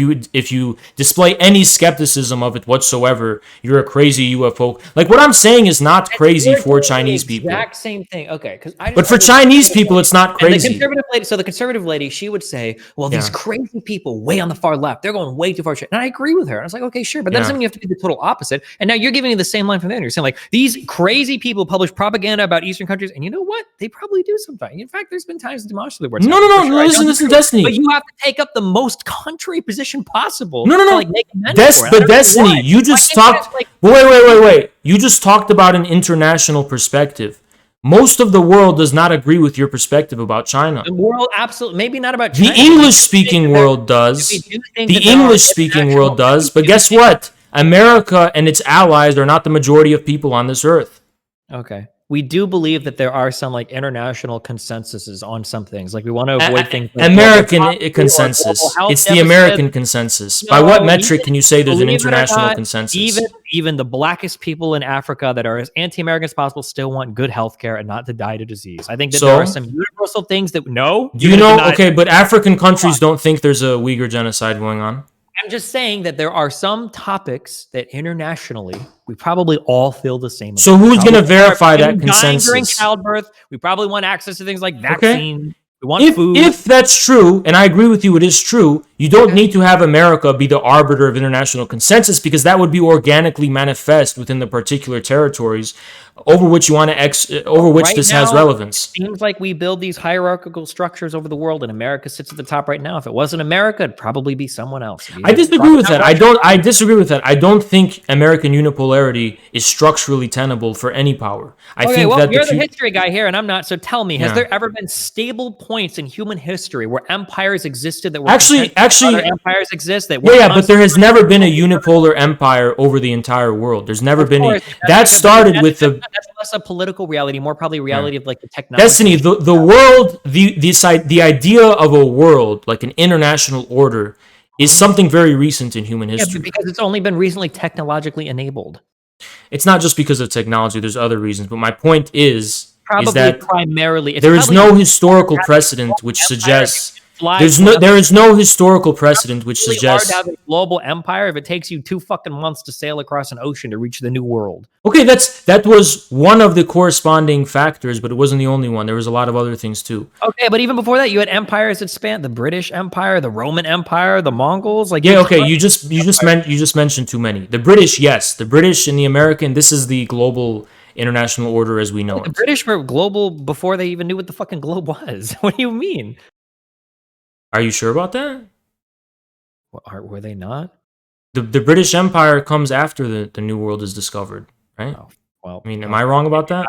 you display any skepticism of it whatsoever, you're a crazy UFO. Like, what I'm saying is not crazy for Chinese people. Exact same thing. Okay, but for Chinese people, it's not crazy. The conservative lady, she would say, "Well, these crazy people way on the far left, they're going way too far." And I agree with her. I was like, "Okay, sure," but that doesn't mean you have to be the total opposite. And now you're giving me the same line from there. You're saying like, these crazy people publish propaganda about Eastern countries, and you know what? They probably do sometimes. In fact, there's been times demonstrably where no. Listen, Destiny. But you have to take up the most contrary position possible. No. To, like, make amends for it. But Destiny, you just talked. Wait. You just talked about an international perspective. Most of the world does not agree with your perspective about China. The world, absolutely, maybe not about China. The English-speaking world does. The English-speaking world does. But guess what? America and its allies are not the majority of people on this earth. Okay. We do believe that there are some like international consensuses on some things. Like we want to avoid things like American consensus. It's the American consensus. By what metric can you say there's an international consensus? Even the blackest people in Africa that are as anti-American as possible still want good healthcare and not to die to disease. I think that there are some universal things that do you know? Okay, but African countries don't think there's a Uyghur genocide going on. I'm just saying that there are some topics that internationally we probably all feel the same. So who's going to verify that consensus? During childbirth, we probably want access to things like vaccine. We want food. If that's true, and I agree with you, it is true, you don't need to have America be the arbiter of international consensus, because that would be organically manifest within the particular territories over which you want to this has relevance. It seems like we build these hierarchical structures over the world, and America sits at the top right now. If it wasn't America, it'd probably be someone else. I disagree with that. I disagree with that. I don't think American unipolarity is structurally tenable for any power. I think that you're the history guy here, and I'm not. So tell me, has there ever been stable points in human history where empires existed that were actually empires exist that but there has never been a unipolar empire over the entire world. There's never been that started with the That's less a political reality, more probably a reality of like the technology. Destiny, the world, the idea of a world, like an international order, is something very recent in human Yeah, history. because it's only been recently technologically enabled. It's not just because of technology, there's other reasons. But my point is Probably that primarily, there is no historical precedent which suggests there is no historical precedent which really hard to suggests. have a global empire if it takes you 2 fucking months to sail across an ocean to reach the new world. Okay, that was one of the corresponding factors, but it wasn't the only one. There was a lot of other things too. Okay, but even before that, you had empires that spanned the British Empire, the Roman Empire, the Mongols. Like, Yeah, okay, you just mentioned too many. The British, yes, the British and the American. This is the global international order as we know the it. British were global before they even knew what the fucking globe was. What do you mean? Are you sure about that? Were they not? The British Empire comes after the New World is discovered, right? Oh, well, I mean, am I wrong about that?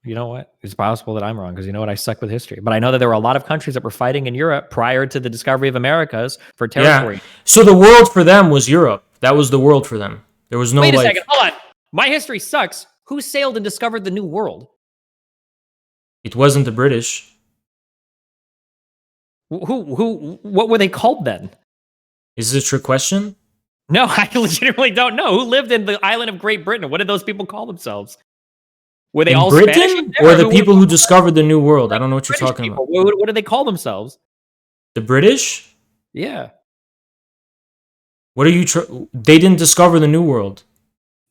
you know what? It's possible that I'm wrong because you know what? I suck with history. But I know that there were a lot of countries that were fighting in Europe prior to the discovery of Americas for territory. Yeah. So the world for them was Europe. That was the world for them. There was no Wait a like. second. Hold on. My history sucks. Who sailed and discovered the New World? It wasn't the British. What were they called then? Is this a trick question? No, I legitimately don't know. Who lived in the island of Great Britain? What did those people call themselves? Were they In all Britain, Spanish in there, or the who people were who discovered the New World? I don't know what you're British talking people? about. What did they call themselves? The British? Yeah. What are you? They didn't discover the New World.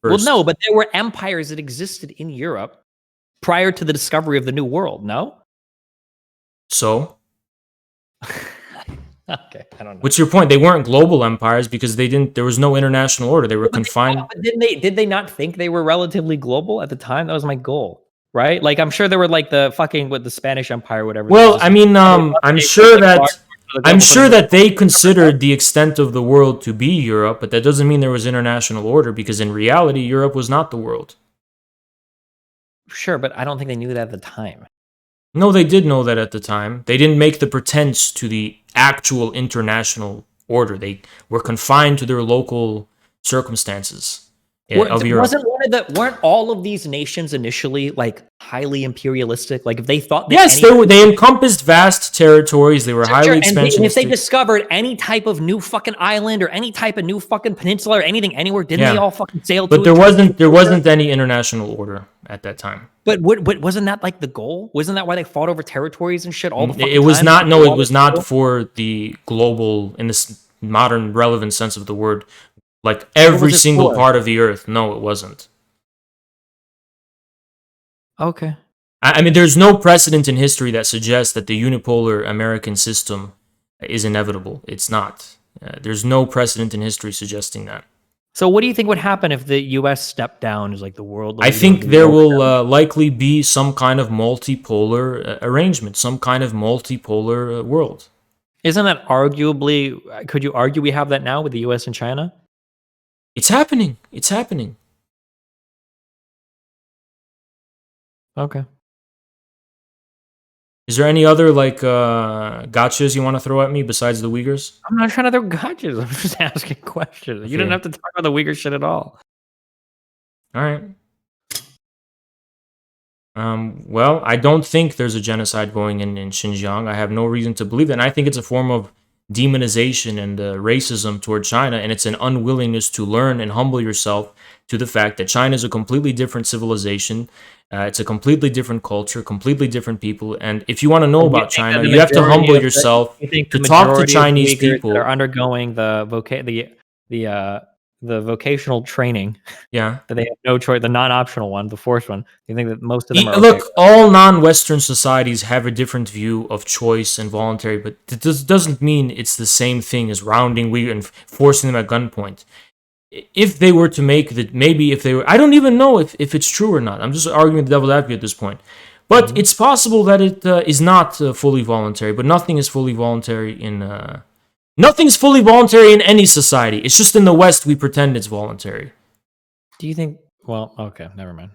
First. Well, no, but there were empires that existed in Europe prior to the discovery of the New World. No. So, Okay, I don't know. what's your point? They weren't global empires because they didn't. There was no international order. They were But confined. but did they not think they were relatively global at the time? That was my goal, right? Like I'm sure there were like the fucking with the Spanish Empire, or whatever. Well, I mean, I'm sure that they global considered the extent of the world to be Europe, but that doesn't mean there was international order because in reality, Europe was not the world. Sure, but I don't think they knew that at the time. No, they did know that at the time. They didn't make the pretense to the actual international order. They were confined to their local circumstances of Europe. Weren't all of these nations initially like highly imperialistic? Like if they thought that Yes, they encompassed vast territories. They were highly and if they expansionistic. discovered any type of new fucking island or any type of new fucking peninsula or anything anywhere, didn't they all fucking sail to But there wasn't any international order at that time. But wasn't that like the goal? Wasn't that why they fought over territories and shit all the fucking It was time? not. No, it was not for the global in this modern relevant sense of the word. Like every it single for? part of the earth. No, it wasn't. Okay. I mean, there's no precedent in history that suggests that the unipolar American system is inevitable. It's not. There's no precedent in history suggesting that. So what do you think would happen if the U.S. stepped down as like the world? I think there will likely be some kind of multipolar arrangement, some kind of multipolar world. Isn't that arguably? Could you argue we have that now with the U.S. and China? It's happening. It's happening. Okay. Is there any other like gotchas you want to throw at me besides the Uyghurs? I'm not trying to throw gotchas. I'm just asking questions. You didn't have to talk about the Uyghur shit at all. All right. Well, I don't think there's a genocide going in Xinjiang. I have no reason to believe that. And I think it's a form of demonization and racism toward China, and it's an unwillingness to learn and humble yourself to the fact that China is a completely different civilization. It's a completely different culture, completely different people. And if you want to know about China, you have to humble yourself to talk to Chinese people that are undergoing the vocational training. Yeah, that they have no choice. The non-optional one, the fourth one. You think that most of them are look? okay? All non-Western societies have a different view of choice and voluntary, but it doesn't mean it's the same thing as rounding Uyghur and forcing them at gunpoint. If they were to make that, maybe if they were, I don't even know if it's true or not. I'm just arguing the devil's advocate at this point. But it's possible that it is not fully voluntary. But nothing is fully voluntary in nothing's fully voluntary in any society. It's just in the West we pretend it's voluntary. Do you think? Well, okay, never mind.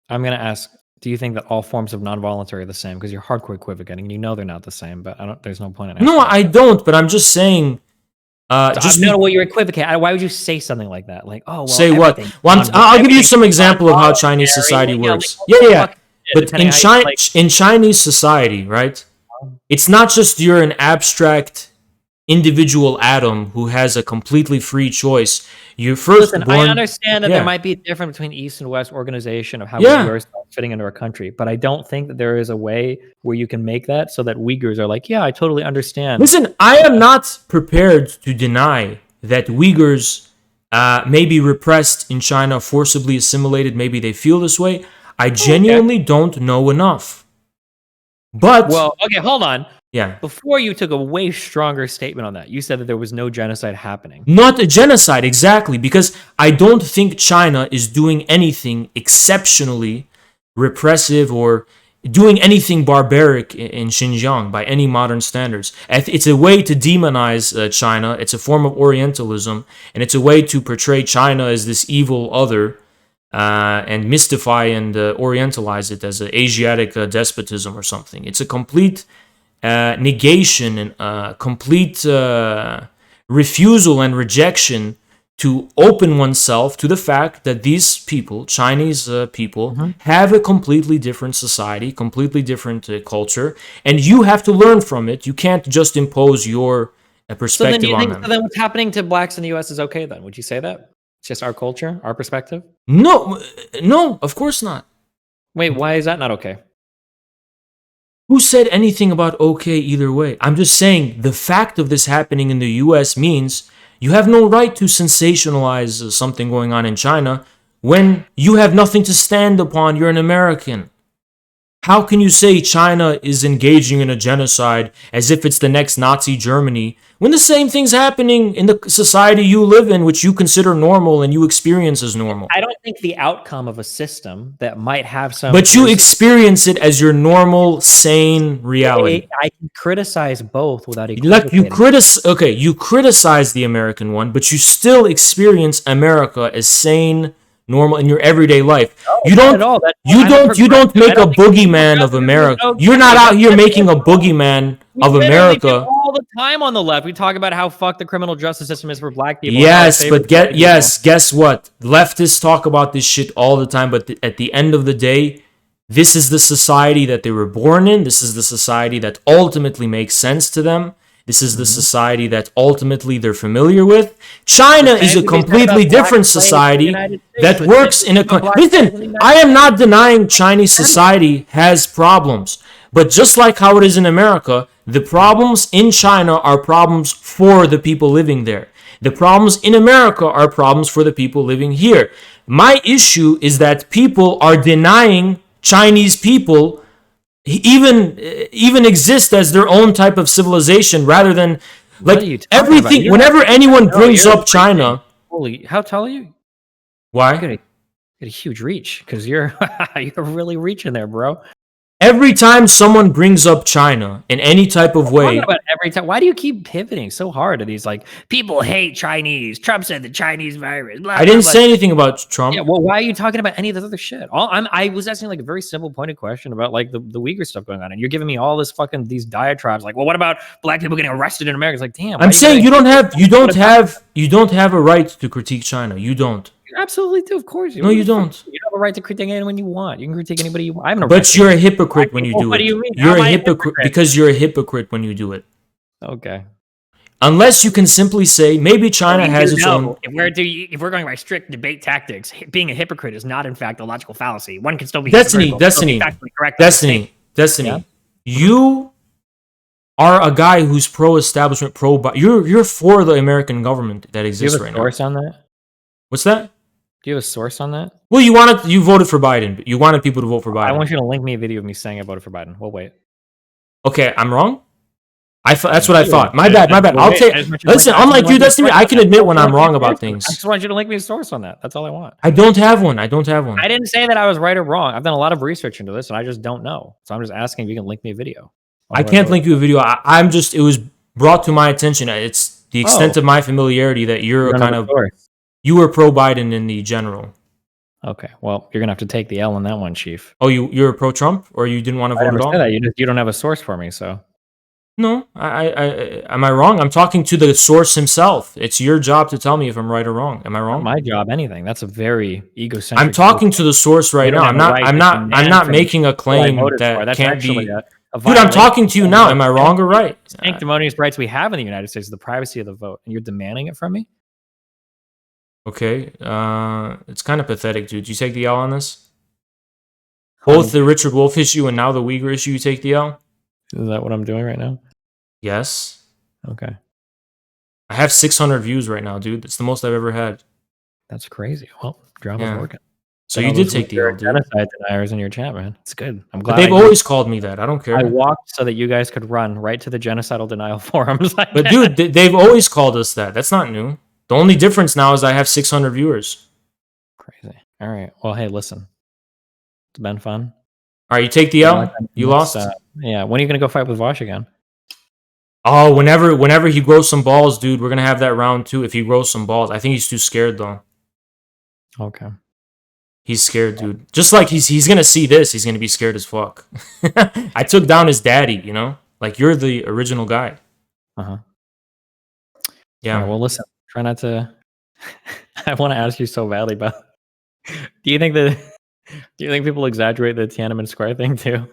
I'm gonna ask. Do you think that all forms of non-voluntary are the same? Because you're hardcore equivocating. You know they're not the same. But I don't. There's no point in asking. No, I don't. But I'm just saying. Just No, what you're equivocating. Why would you say something like that? Like, oh, well, say what? everything- Well, I'll give you some everything- example of how Chinese society Yeah, works. like, Yeah. fuck it, But depending in how you, China, like- in Chinese society, right? It's not just you're an abstract individual atom who has a completely free choice. You're first Listen, born. I understand that Yeah. there might be a difference between East and West organization of how Yeah. Uyghurs are fitting into our country, but I don't think that there is a way where you can make that so that Uyghurs are like, yeah, I totally understand. Listen, I am not prepared to deny that Uyghurs may be repressed in China, forcibly assimilated. Maybe they feel this way. I genuinely don't know enough. But Well, okay, hold on. yeah, Before you took a way stronger statement on that. You said that there was no genocide happening. not a genocide exactly, because I don't think China is doing anything exceptionally repressive or doing anything barbaric in Xinjiang by any modern standards. It's a way to demonize China. It's a form of Orientalism, and it's a way to portray China as this evil other and mystify and Orientalize it as an Asiatic despotism or something. It's a complete negation and complete refusal and rejection to open oneself to the fact that these people, Chinese people, have a completely different society, completely different culture, and you have to learn from it. You can't just impose your So then perspective do you on think them. so then what's happening to blacks in the US is okay then? Would you say that? It's just our culture, our perspective? No, of course not. Wait, why is that not okay? Who said anything about okay either way? I'm just saying the fact of this happening in the US means you have no right to sensationalize something going on in China when you have nothing to stand upon. You're an American. How can you say China is engaging in a genocide as if it's the next Nazi Germany when the same thing's happening in the society you live in, which you consider normal and you experience as normal? I don't think the outcome of a system that might have some But you racism- experience it as your normal, sane reality. I can criticize both without Like equivocating. you criticize the American one, but you still experience America as sane, normal in your everyday life. You Not don't at all. you I'm a don't progressive. I make a don't think boogeyman of progressive is America. okay. You're not out here making a boogeyman of We literally do America. all the time on the left. We talk about how fucked the criminal justice system is for black people. Yes, and how but it favors guess what? Leftists talk about this shit all the time, but at the end of the day, this is the society that they were born in. This is the society that ultimately makes sense to them. This is the society that ultimately they're familiar with. China is a completely different society that works in a... Listen, I am not denying Chinese society has problems. But just like how it is in America, the problems in China are problems for the people living there. The problems in America are problems for the people living here. My issue is that people are denying Chinese people even exist as their own type of civilization rather than What are you like talking about? everything. You're Whenever anyone No, brings you're up China, Holy, how tall are you? You why? got a huge reach because you're you're really reaching there, bro. Every time someone brings up China in any type of way, Talking about every time. Why do you keep pivoting so hard to these like people hate Chinese? Trump said the Chinese virus. Blah, I didn't blah, say anything about Trump. Yeah, well, why are you talking about any of this other shit? I was asking like a very simple pointed question about like the Uyghur stuff going on, and you're giving me all this fucking these diatribes. Like, well, what about black people getting arrested in America? It's like, damn. I'm saying you don't have a right to critique China. You don't. You absolutely do, of course. No, you don't. You have a right to critique anyone you want. You can critique anybody you want. I have no. But you're a hypocrite when you do What it. do you mean? You're How am a I a hypocrite hypocrite? because you're a hypocrite when you do it. Okay. Unless you can simply say maybe China has its own. If we're going by strict debate tactics, being a hypocrite is not in fact a logical fallacy. One can still be Destiny, hypocritical, still be factually correct. Destiny. Yeah. You are a guy who's pro-establishment, you're for the American government that Do you exists have a right now. source on that? What's that? Do you have a source on that? Well, you voted for Biden. But you wanted people to vote for Biden. I want you to link me a video of me saying I voted for Biden. We'll wait. Okay, I'm wrong. That's what I thought. My Yeah, bad. well, I'll wait, take. I just want you to Listen, link- I unlike just you, want Destiny, to I can admit when I I'm wrong just about want you to- things. I just want you to link me a source on that. That's all I want. I don't have one. I don't have one. I didn't say that I was right or wrong. I've done a lot of research into this, and I just don't know. So I'm just asking if you can link me a video. I can't link you a video. I'm just. It was brought to my attention. It's the extent of my familiarity that you're kind of. You were pro Biden in the general. Okay, well, you're gonna have to take the L on that one, Chief. Oh, you're pro Trump, or you didn't want to I vote never at all? said that. You don't have a source for me, so No, am I wrong? I'm talking to the source himself. It's your job to tell me if I'm right or wrong. Am I Not wrong? my job, anything. That's a very egocentric. I'm talking to the source right You don't now. have I'm a not. right I'm to not. demand I'm not from me making a what I claim voted for. that That's can't actually be. a Dude, I'm violation talking to you of now. the Am I wrong or right? sanctimonious rights we have in the United States, the privacy of the vote, and you're demanding it from me? Okay. It's kind of pathetic, dude. You take the L on this. Both the Richard Wolf issue and now the Uyghur issue. You take the L. Is that what I'm doing right now? Yes. Okay. I have 600 views right now, dude. It's the most I've ever had. That's crazy. Well, drama's Yeah. working. So Got you all did those take the L, Uyghur dude. genocide deniers in your chat, man. It's good. I'm But glad. they've always called me that. I don't care. I walked so that you guys could run right to the genocidal denial forums. Like But dude, they've always called us that. That's not new. The only difference now is I have 600 viewers. crazy. All right. Well, hey, listen. It's been fun. All right, you take the L. You lost. Yeah. When are you gonna go fight with Vosh again? Oh, whenever he grows some balls, dude, we're gonna have that round too. If he grows some balls, I think he's too scared though. Okay. He's scared, dude. Just like he's gonna see this, he's gonna be scared as fuck. I took down his daddy, you know. Like you're the original guy. Uh-huh. Yeah. All right, well, listen. Try not to. I want to ask you so badly, but do you think people exaggerate the Tiananmen Square thing too?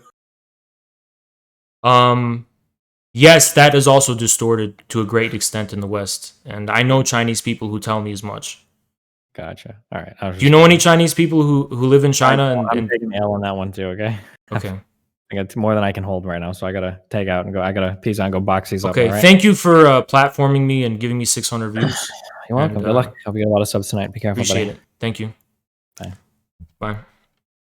Yes, that is also distorted to a great extent in the West, and I know Chinese people who tell me as much. Gotcha. All right. Do you know any Chinese people who live in China? I'm taking the L on that one too. Okay. Okay. I got more than I can hold right now, so I gotta take out and go. I gotta peace out and go box these up. Okay. All right? Thank you for platforming me and giving me 600 views. You're welcome. and, Good luck. Hope you get a lot of subs tonight. Be careful, Appreciate buddy. it. Thank you. Bye. Bye.